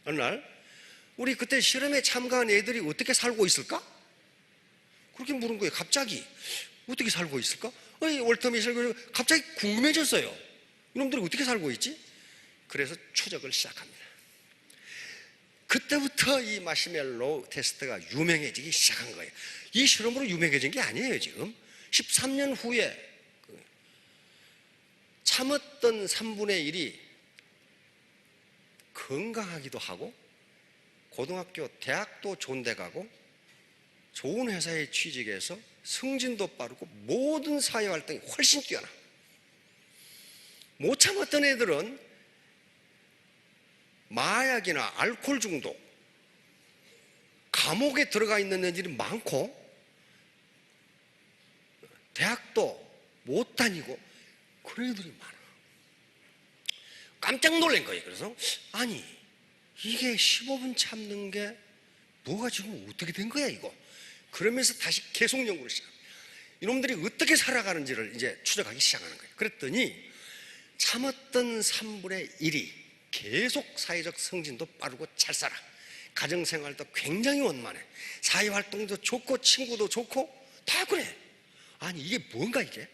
어느 날 우리 그때 실험에 참가한 애들이 어떻게 살고 있을까? 그렇게 물은 거예요. 갑자기 어떻게 살고 있을까? 월터 미셸 교수가 갑자기 궁금해졌어요. 이놈들이 어떻게 살고 있지? 그래서 추적을 시작합니다. 그때부터 이 마시멜로우 테스트가 유명해지기 시작한 거예요. 이 실험으로 유명해진 게 아니에요. 지금 13년 후에 참았던 3분의 1이 건강하기도 하고 고등학교, 대학도 좋은 데 가고 좋은 회사에 취직해서 승진도 빠르고 모든 사회활동이 훨씬 뛰어나. 못 참았던 애들은 마약이나 알코올 중독, 감옥에 들어가 있는 애들이 많고 대학도 못 다니고 그런 애들이 많아. 깜짝 놀란 거예요. 그래서 아니 이게 15분 참는 게 뭐가 지금 어떻게 된 거야 이거. 그러면서 다시 계속 연구를 시작합니다. 이놈들이 어떻게 살아가는지를 이제 추적하기 시작하는 거예요. 그랬더니 참았던 3분의 1이 계속 사회적 승진도 빠르고 잘 살아. 가정생활도 굉장히 원만해. 사회활동도 좋고 친구도 좋고 다 그래. 아니 이게 뭔가 이게.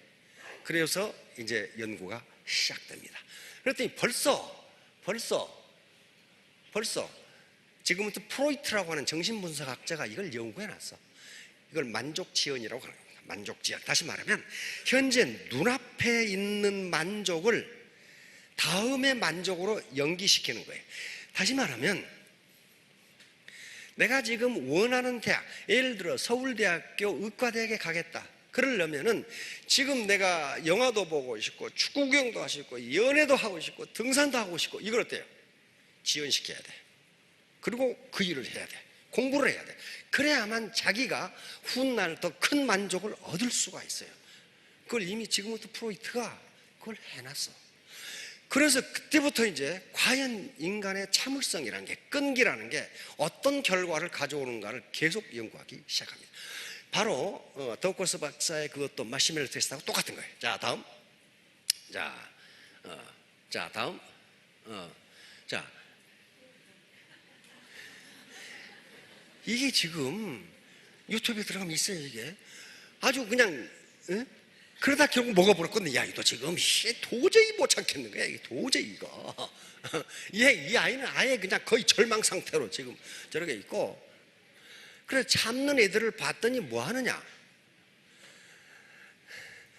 그래서 이제 연구가 시작됩니다. 그랬더니 벌써 지금부터 프로이트라고 하는 정신분석학자가 이걸 연구해놨어. 이걸 만족지연이라고 하는 겁니다. 만족지연. 다시 말하면 현재 눈앞에 있는 만족을 다음의 만족으로 연기시키는 거예요. 다시 말하면 내가 지금 원하는 대학, 예를 들어 서울대학교 의과대학에 가겠다. 그러려면은 지금 내가 영화도 보고 싶고 축구 구경도 하고 싶고 연애도 하고 싶고 등산도 하고 싶고 이걸 어때요? 지연시켜야 돼. 그리고 그 일을 해야 돼. 공부를 해야 돼. 그래야만 자기가 훗날 더 큰 만족을 얻을 수가 있어요. 그걸 이미 지금부터 프로이트가 그걸 해놨어. 그래서 그때부터 이제 과연 인간의 참을성이라는 게, 끈기라는 게 어떤 결과를 가져오는가를 계속 연구하기 시작합니다. 바로 더우커스 박사의 그것도 마시멜로 테스트하고 똑같은 거예요. 자, 다음. 자, 다음. 자, 이게 지금 유튜브에 들어가면 있어요. 이게 아주 그냥 그러다 결국 먹어버렸거든요. 야, 이거 지금 도저히 못 참겠는 거야. 이게 도저히 이거. 이 아이는 아예 그냥 거의 절망 상태로 지금 저렇게 있고. 그래서 참는 애들을 봤더니 뭐 하느냐?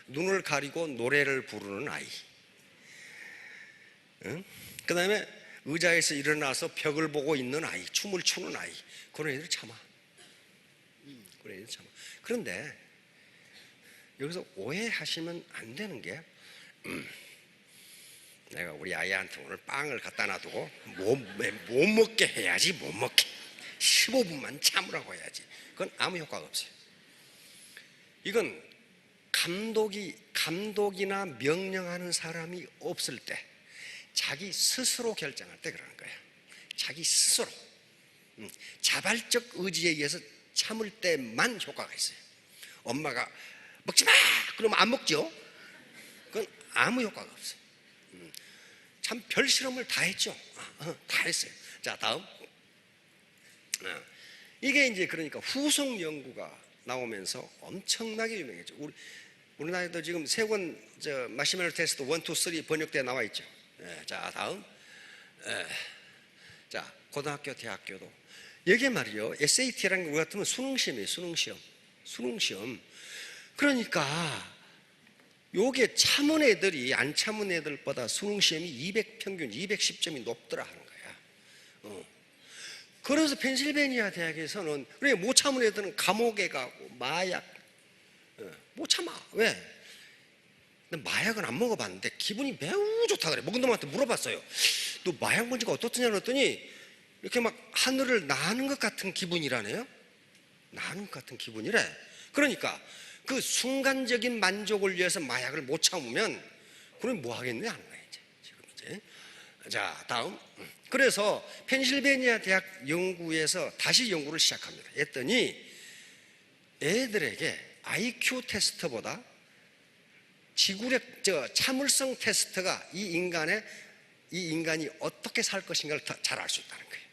눈을 가리고 노래를 부르는 아이. 그 다음에 의자에서 일어나서 벽을 보고 있는 아이, 춤을 추는 아이. 그런 애들 참아. 그런 애들 참아. 그런데 여기서 오해하시면 안 되는 게, 내가 우리 아이한테 오늘 빵을 갖다 놔두고 못 먹게 해야지. 못 먹게 15분만 참으라고 해야지. 그건 아무 효과가 없어요. 이건 감독이나 명령하는 사람이 없을 때, 자기 스스로 결정할 때 그러는 거예요. 자기 스스로 자발적 의지에 의해서 참을 때만 효과가 있어요. 엄마가 먹지 마! 그러면 안 먹죠? 그건 아무 효과가 없어요. 참 별 실험을 다 했죠. 다 했어요. 자, 다음. 이게 이제 그러니까 후속 연구가 나오면서 엄청나게 유명해졌죠. 우리나라에도 지금 3권 마시멜로 테스트 1, 2, 3 번역돼 나와 있죠. 자, 다음. 자, 고등학교, 대학교도 여기에 말이요, SAT라는 게 우리 같으면 수능시험이에요. 수능시험. 그러니까 요게 참은 애들이 안 참은 애들보다 수능시험이 평균 210점이 높더라 하는 거야. 그래서 펜실베니아 대학에서는 그래, 못 참은 애들은 감옥에 가고 마약 못 참아. 왜? 마약은 안 먹어봤는데 기분이 매우 좋다 그래. 먹은 놈한테 물어봤어요. 너 마약 먹으니까 어떻더냐 그랬더니 이렇게 막 하늘을 나는 것 같은 기분이라네요. 나는 것 같은 기분이래. 그러니까 그 순간적인 만족을 위해서 마약을 못 참으면 그럼 뭐 하겠냐 하는 거예요. 지금 이제. 자, 다음. 그래서 펜실베니아 대학 연구에서 다시 연구를 시작합니다. 했더니 애들에게 IQ 테스트보다 참을성 테스트가 이 인간이 어떻게 살 것인가를 더 잘 알 수 있다는 거예요.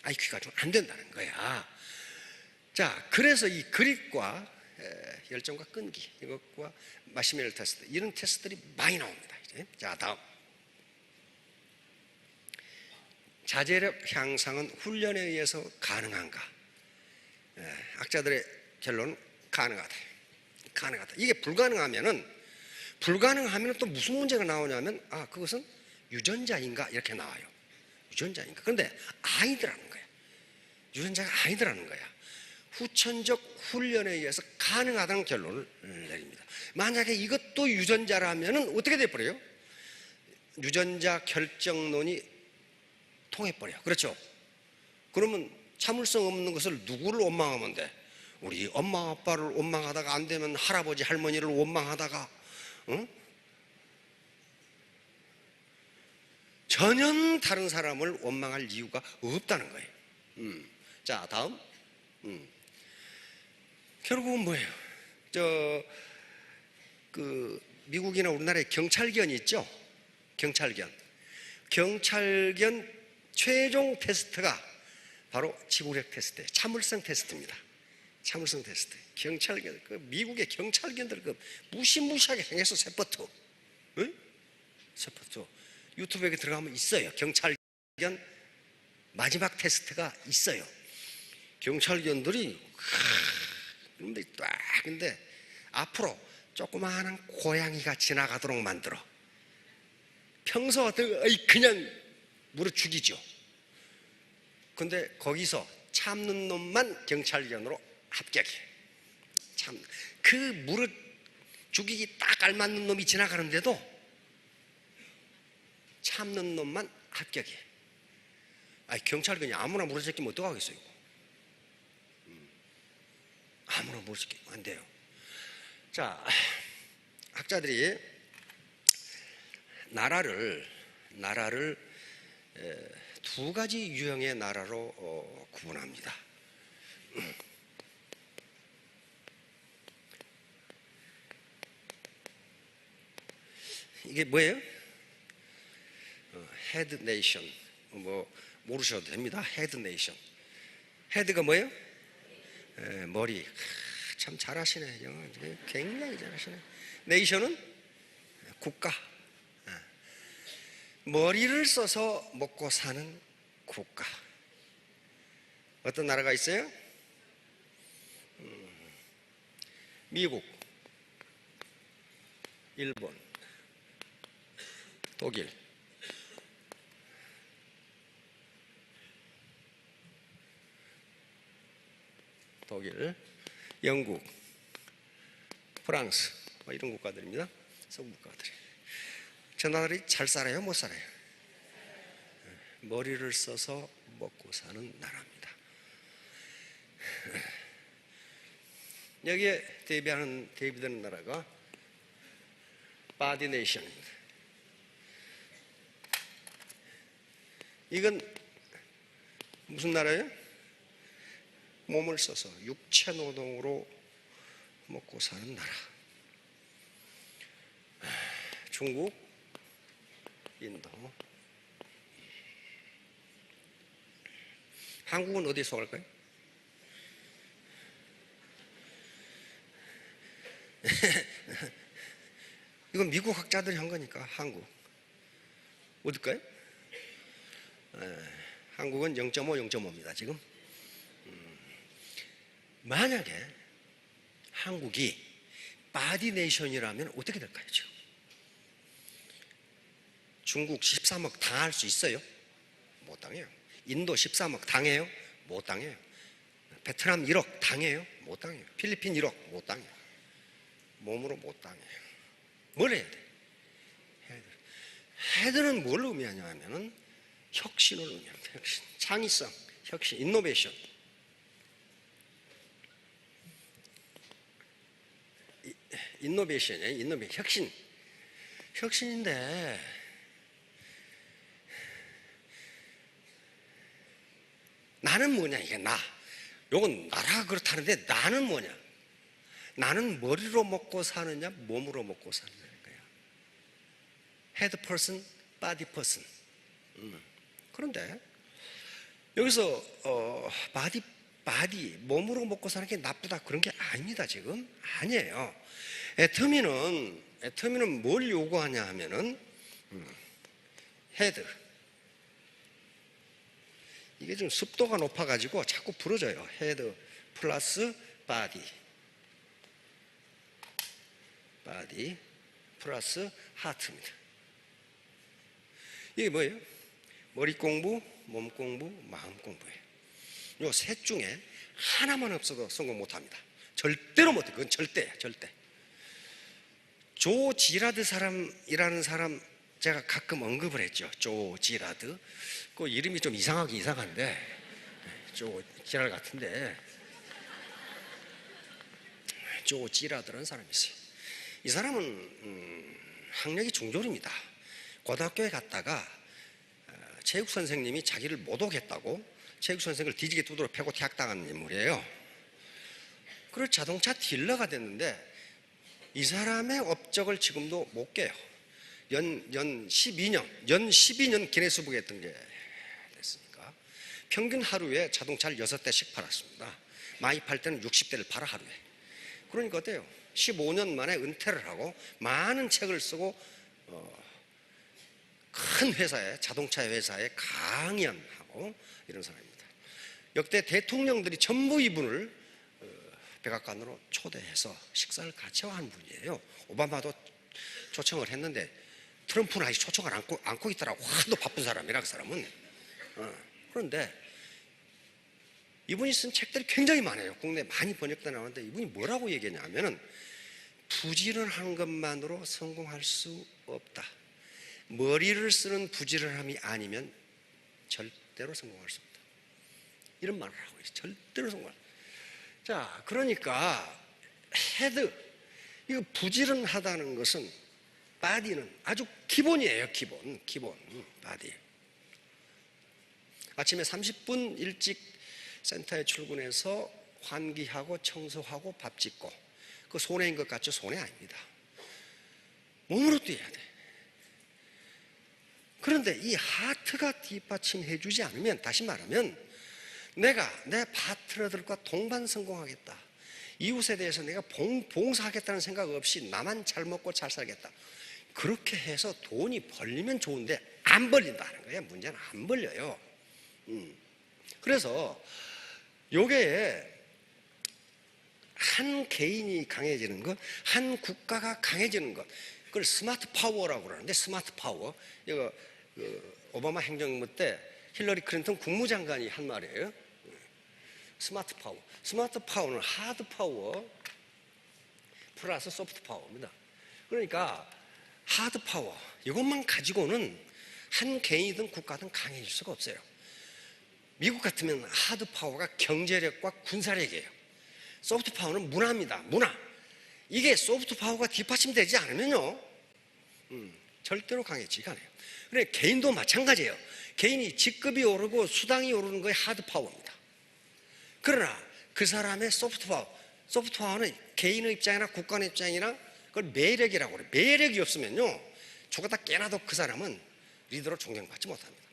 IQ가 좀 안 된다는 거야. 자, 그래서 이 그립과 열정과 끈기, 이것과 마시멜로 테스트, 이런 테스트들이 많이 나옵니다. 이제. 자, 다음. 자제력 향상은 훈련에 의해서 가능한가? 학자들의 결론은 가능하다. 이게 불가능하면은 또 무슨 문제가 나오냐면, 그것은 유전자인가? 이렇게 나와요. 유전자인가? 그런데 아니더라는 거야. 유전자가 아니더라는 거야. 후천적 훈련에 의해서 가능하다는 결론을 내립니다. 만약에 이것도 유전자라면은 어떻게 돼버려요? 유전자 결정론이 통해버려. 그렇죠? 그러면 참을성 없는 것을 누구를 원망하면 돼? 우리 엄마 아빠를 원망하다가 안 되면 할아버지 할머니를 원망하다가 전혀 다른 사람을 원망할 이유가 없다는 거예요. 자, 다음. 결국은 뭐예요? 미국이나 우리나라에 경찰견 있죠? 경찰견 최종 테스트가 바로 지구력 테스트예요. 참을성 테스트입니다. 참을성 테스트. 경찰견, 미국의 경찰견들 무시무시하게 생겼어. 세포트. 응? 세포트. 유튜브에 들어가면 있어요. 경찰견 마지막 테스트가 있어요. 경찰견들이 근데 앞으로 조그마한 고양이가 지나가도록 만들어. 평소 같은 그냥 물어 죽이죠. 근데 거기서 참는 놈만 경찰견으로 합격해. 그 물어 죽이기 딱 알맞는 놈이 지나가는데도 참는 놈만 합격해. 경찰견이 아무나 물어뜯기면 어떡하겠어요? 아무나 물어뜯기면 안 돼요. 자, 학자들이 나라를 두 가지 유형의 나라로 구분합니다. 이게 뭐예요? 헤드 네이션. 뭐 모르셔도 됩니다. 헤드 네이션. 헤드가 뭐예요? 머리. 참 잘하시네. 영어 굉장히 잘하시네. 네이션은 국가. 머리를 써서 먹고 사는 국가. 어떤 나라가 있어요? 미국, 일본, 독일, 영국, 프랑스, 이런 국가들입니다. 서구 국가들이. 저 나라들이 잘 살아요? 못 살아요? 머리를 써서 먹고 사는 나라입니다. 여기에 대비되는 나라가 바디 네이션입니다. 이건 무슨 나라예요? 몸을 써서 육체 노동으로 먹고 사는 나라. 중국, 인도. 한국은 어디에 속할까요? 이건 미국 학자들이 한 거니까 한국. 어딜까요? 한국은 0.5, 0.5입니다 지금. 만약에 한국이 바디 네이션이라면 어떻게 될까요? 지금? 중국 13억 당할 수 있어요? 못 당해요. 인도 13억 당해요? 못 당해요. 베트남 1억 당해요? 못 당해요. 필리핀 1억 못 당해요. 몸으로 못 당해요. 뭘 해야 돼? 헤드는 뭘 의미하냐 하면은 혁신을 의미합니다. 혁신, 창의성, 혁신, 인노베이션. 인노베이션이에요. 인노베이션, 혁신. 혁신인데 나는 뭐냐, 이게 나. 요건 나라가 그렇다는데 나는 뭐냐? 나는 머리로 먹고 사느냐, 몸으로 먹고 사느냐인 거야. 헤드 퍼슨, 바디 퍼슨. 그런데 여기서 바디 몸으로 먹고 사는 게 나쁘다 그런 게 아닙니다. 지금 아니에요. 애터미는 뭘 요구하냐 하면은 헤드. 이게 좀 습도가 높아가지고 자꾸 부러져요. 헤드 플러스 바디 플러스 하트입니다. 이게 뭐예요? 머리 공부, 몸 공부, 마음 공부예요. 요 셋 중에 하나만 없어도 성공 못합니다. 절대로 못해. 그건 절대. 조 지라드 사람이라는 사람 제가 가끔 언급을 했죠. 조 지라드. 그 이름이 좀 이상한데 조 지라드 같은데 조 지라드라는 사람이 있어요. 이 사람은 학력이 중졸입니다. 고등학교에 갔다가 체육 선생님이 자기를 모독했다고 체육 선생을 뒤지게 두드려 패고 퇴학당한 인물이에요. 그리고 자동차 딜러가 됐는데 이 사람의 업적을 지금도 못 깨요. 연 12년 기네스북에 등재됐으니까 평균 하루에 자동차를 6대씩 팔았습니다. 많이 팔 때는 60대를 팔아 하루에. 그러니까 어때요? 15년 만에 은퇴를 하고 많은 책을 쓰고 큰 회사에, 자동차 회사에 강연하고 이런 사람입니다. 역대 대통령들이 전부 이분을 백악관으로 초대해서 식사를 같이 한 분이에요. 오바마도 초청을 했는데 트럼프는 아직 초청을 안고 있더라고. 하도 바쁜 사람이라 그 사람은. 그런데 이분이 쓴 책들이 굉장히 많아요. 국내에 많이 번역돼 나오는데 이분이 뭐라고 얘기했냐면은 부지런한 것만으로 성공할 수 없다. 머리를 쓰는 부지런함이 아니면 절대로 성공할 수 없다. 이런 말을 하고 있어요. 절대로 성공할 수 없다. 자, 그러니까 이거 부지런하다는 것은 바디는 아주 기본이에요. 기본 바디. 아침에 30분 일찍 센터에 출근해서 환기하고 청소하고 밥 짓고, 그 손해인 것 같죠? 손해 아닙니다. 몸으로 뛰어야 돼. 그런데 이 하트가 뒷받침해 주지 않으면, 다시 말하면 내가 내 파트너들과 동반 성공하겠다, 이웃에 대해서 내가 봉사하겠다는 생각 없이 나만 잘 먹고 잘 살겠다, 그렇게 해서 돈이 벌리면 좋은데 안 벌린다는 거예요. 문제는 안 벌려요. 그래서 요게 한 개인이 강해지는 것, 한 국가가 강해지는 것, 그걸 스마트 파워라고 그러는데, 스마트 파워, 이거 오바마 행정부 때 힐러리 클린턴 국무장관이 한 말이에요. 스마트 파워. 스마트 파워는 하드 파워 플러스 소프트 파워입니다. 그러니까 하드 파워, 이것만 가지고는 한 개인이든 국가든 강해질 수가 없어요. 미국 같으면 하드 파워가 경제력과 군사력이에요. 소프트 파워는 문화입니다. 문화. 이게 소프트 파워가 뒷받침되지 않으면요, 절대로 강해지가 않아요. 그래, 개인도 마찬가지예요. 개인이 직급이 오르고 수당이 오르는 거에 하드 파워입니다. 그러나 그 사람의 소프트 파워는 개인의 입장이나 국가의 입장이나 그걸 매력이라고 그래요. 매력이 없으면요, 죽었다 깨나도 그 사람은 리더로 존경받지 못합니다.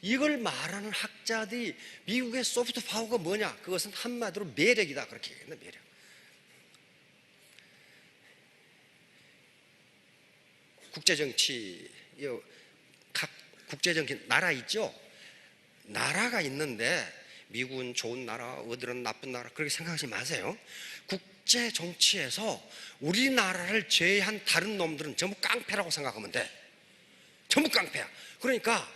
이걸 말하는 학자들이 미국의 소프트 파워가 뭐냐? 그것은 한마디로 매력이다, 그렇게 얘기합니다. 매력. 국제정치, 각 국제정치 나라 있죠? 나라가 있는데 미국은 좋은 나라, 어디는 나쁜 나라, 그렇게 생각하지 마세요. 국제정치에서 우리나라를 제외한 다른 놈들은 전부 깡패라고 생각하면 돼. 전부 깡패야. 그러니까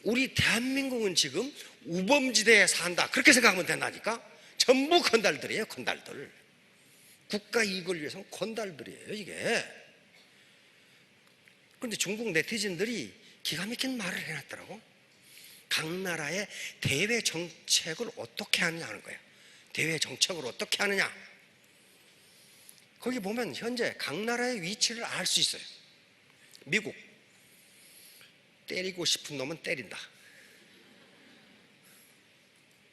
우리 대한민국은 지금 우범지대에 산다, 그렇게 생각하면 된다니까. 전부 건달들이에요. 건달들. 국가 이익을 위해서는 건달들이에요, 이게. 그런데 중국 네티즌들이 기가 막힌 말을 해놨더라고. 각 나라의 대외 정책을 어떻게 하느냐 하는 거예요. 대외 정책을 어떻게 하느냐. 거기 보면 현재 각 나라의 위치를 알 수 있어요. 미국, 때리고 싶은 놈은 때린다.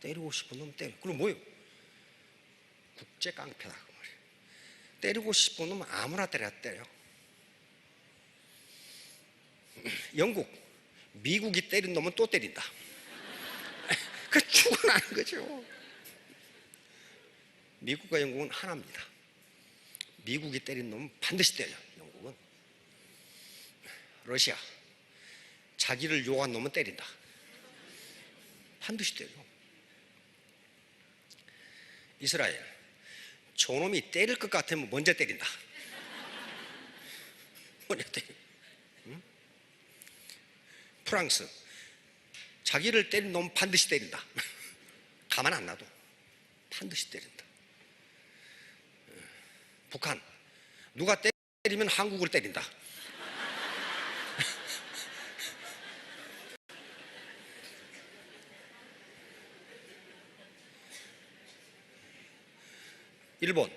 때리고 싶은 놈은 때려. 그럼 뭐예요? 국제 깡패다, 그 말이에요. 때리고 싶은 놈은 아무나 때려. 영국, 미국이 때린 놈은 또 때린다. 그 죽어나는 거죠. 미국과 영국은 하나입니다. 미국이 때린 놈은 반드시 때려. 영국은. 러시아, 자기를 욕한 놈은 때린다. 반드시 때려. 이스라엘, 저놈이 때릴 것 같으면 먼저 때린다. 먼저 때려. 프랑스, 자기를 때린 놈은 반드시 때린다. 가만 안 놔둬. 반드시 때린다. 북한, 누가 때리면 한국을 때린다. 일본,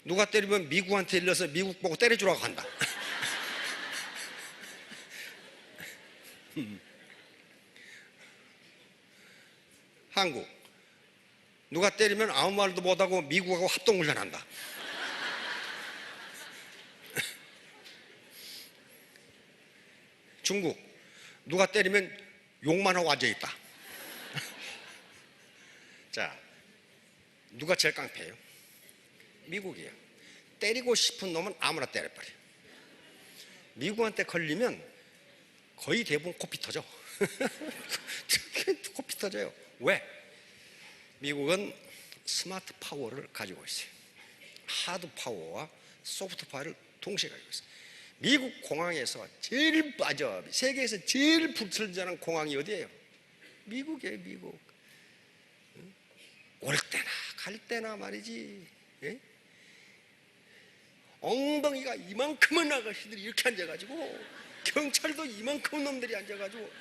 누가 때리면 미국한테 일러서 미국 보고 때려주라고 한다. 한국, 누가 때리면 아무 말도 못하고 미국하고 합동훈련한다. 중국, 누가 때리면 욕만 하고 앉아있다. 자, 누가 제일 깡패예요? 미국이에요. 때리고 싶은 놈은 아무나 때려버려. 미국한테 걸리면 거의 대부분 코피 터져. 코피 터져요. 왜? 미국은 스마트 파워를 가지고 있어요. 하드 파워와 소프트 파워를 동시에 가지고 있어요. 미국 공항에서 제일 세계에서 제일 불철저는 공항이 어디예요? 미국이에요. 미국. 올 때나 갈 때나 말이지, 예? 엉덩이가 이만큼은 아가씨들이 이렇게 앉아가지고, 경찰도 이만큼 놈들이 앉아가지고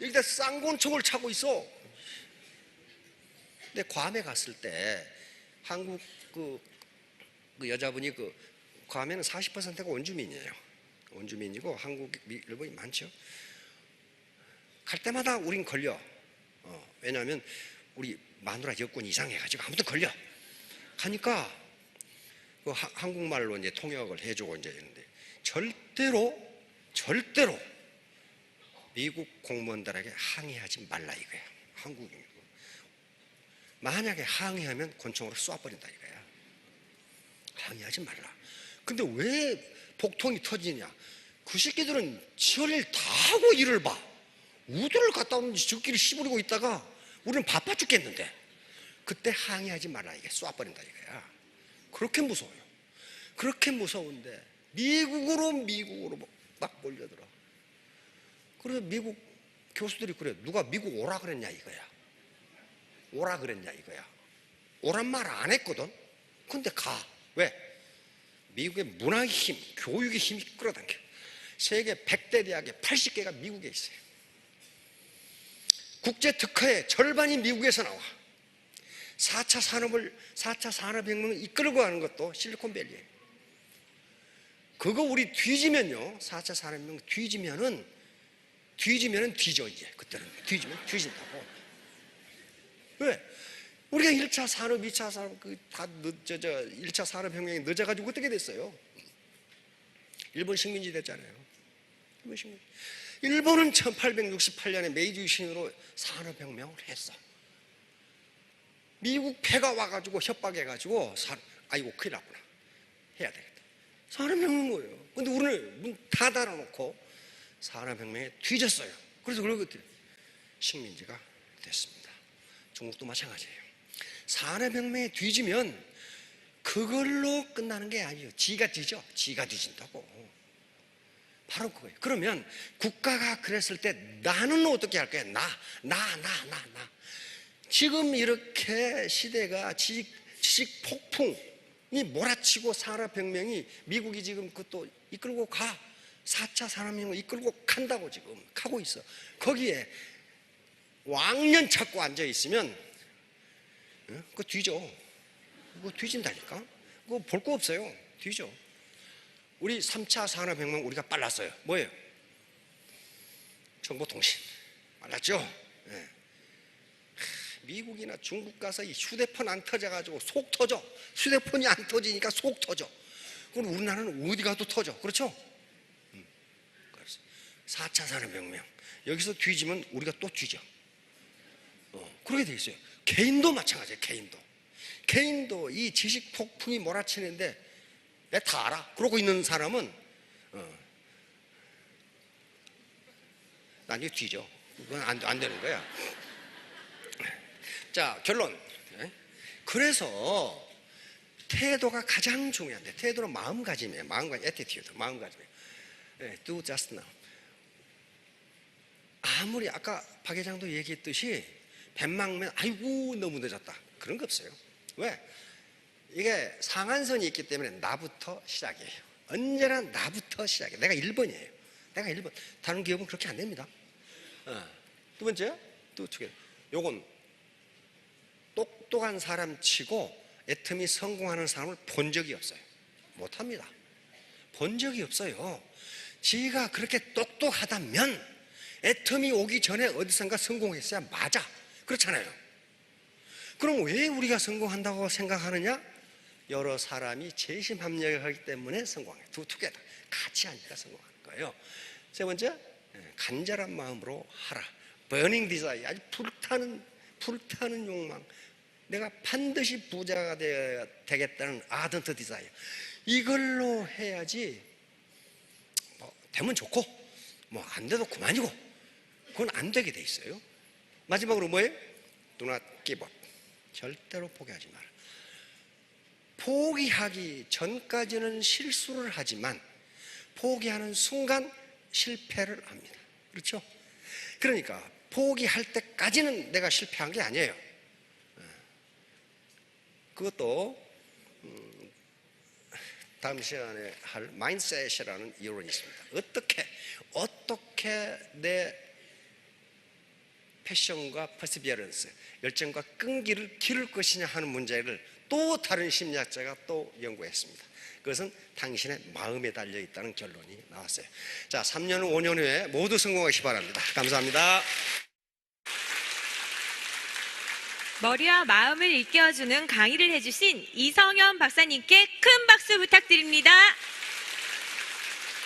여기다 쌍권총을 차고 있어. 근데 괌에 갔을 때 한국 그 그 여자분이 그 가면은 40%가 원주민이에요. 원주민이고 한국, 일본이 많죠. 갈 때마다 우린 걸려. 왜냐하면 우리 마누라 여권 이상해가지고 아무튼 걸려. 가니까 그 한국말로 이제 통역을 해주고 이제 있는데 절대로 미국 공무원들에게 항의하지 말라 이거야. 한국인. 만약에 항의하면 권총으로 쏴버린다 이거야. 항의하지 말라. 근데 왜 복통이 터지냐? 그 새끼들은 지혈일 다 하고 일을 봐. 우들을 갔다 오는지 저끼리 씨부리고 있다가 우리는 바빠 죽겠는데 그때 항의하지 말라 이게 쏴버린다 이거야. 그렇게 무서워요. 그렇게 무서운데 미국으로 막 몰려들어. 그래서 미국 교수들이 그래. 누가 미국 오라 그랬냐 이거야. 오라 그랬냐 이거야. 오란 말 안 했거든. 근데 가. 왜? 미국의 문화의 힘, 교육의 힘이 끌어당겨. 세계 100대 대학의 80개가 미국에 있어요. 국제 특허의 절반이 미국에서 나와. 4차 산업혁명을 이끌고 가는 것도 실리콘밸리예요. 그거 우리 뒤지면요. 4차 산업혁명 뒤지면은 뒤져 이제. 그때는 뒤지면 뒤진다고. 왜? 우리가 1차 산업, 2차 산업 다 1차 산업혁명이 늦어가지고 어떻게 됐어요? 일본 식민지 됐잖아요. 일본은 1868년에 메이지 유신으로 산업혁명을 했어. 미국 패가 와가지고 협박해가지고 아이고 큰일 났구나. 해야 되겠다. 산업혁명 뭐예요? 근데 우리는 문 다 닫아놓고 산업혁명에 뒤졌어요. 그래서 그러고 식민지가 됐습니다. 중국도 마찬가지예요. 산업혁명에 뒤지면 그걸로 끝나는 게 아니에요. 지가 뒤져. 지가 뒤진다고. 바로 그거예요. 그러면 국가가 그랬을 때 나는 어떻게 할 거야? 나. 지금 이렇게 시대가 지식 폭풍이 몰아치고 산업혁명이 미국이 지금 그것도 이끌고 가. 4차 산업혁명을 이끌고 간다고 지금 가고 있어. 거기에 왕년 찾고 앉아있으면 그거 뒤져. 그거 뒤진다니까. 그거 볼 거 없어요. 뒤져. 우리 3차 산업혁명 우리가 빨랐어요. 뭐예요? 정보통신 빨랐죠. 네. 미국이나 중국 가서 이 휴대폰 안 터져가지고 속 터져. 휴대폰이 안 터지니까 속 터져. 그럼 우리나라는 어디 가도 터져. 그렇죠? 4차 산업혁명 여기서 뒤지면 우리가 또 뒤져. 그렇게 돼 있어요. 개인도 마찬가지예요. 개인도 이 지식 폭풍이 몰아치는데 내가 다 알아. 그러고 있는 사람은 나중에 뒤져. 그건 안 되는 거야. 자, 결론. 그래서 태도가 가장 중요한데, 태도는 마음가짐이에요. attitude, 마음가짐이에요. Do just now. 아무리 아까 박 회장도 얘기했듯이 뱃막면 아이고 너무 늦었다 그런 거 없어요. 왜? 이게 상한선이 있기 때문에 나부터 시작이에요. 언제나 나부터 시작이에요. 내가 1번이에요. 내가 1번. 다른 기업은 그렇게 안 됩니다. 두 번째, 요건 똑똑한 사람 치고 애터미 성공하는 사람을 본 적이 없어요. 못합니다. 본 적이 없어요. 지가 그렇게 똑똑하다면 애텀이 오기 전에 어디선가 성공했어야 맞아. 그렇잖아요. 그럼 왜 우리가 성공한다고 생각하느냐? 여러 사람이 재심합력을 하기 때문에 성공해요. 투게더 같이 하니까 성공하는 거예요. 세 번째, 간절한 마음으로 하라. burning desire, 아주 불타는 욕망. 내가 반드시 부자가 되겠다는 ardent desire. 이걸로 해야지 되면 좋고 안 돼도 그만이고 그건 안 되게 돼 있어요. 마지막으로 뭐예요? Do not give up. 절대로 포기하지 마라. 포기하기 전까지는 실수를 하지만 포기하는 순간 실패를 합니다. 그렇죠? 그러니까 포기할 때까지는 내가 실패한 게 아니에요. 그것도 다음 시간에 할 마인드셋이라는 이론이 있습니다. 어떻게 내 패션과 퍼시비어런스, 열정과 끈기를 기를 것이냐 하는 문제를 또 또 다른 심리학자가 또 연구했습니다. 그것은 당신의 마음에 달려 있다는 결론이 나왔어요. 자, 3년 후, 5년 후에 모두 성공하시기 바랍니다. 감사합니다. 머리와 마음을 일깨워주는 강의를 해주신 이성현 박사님께 큰 박수 부탁드립니다.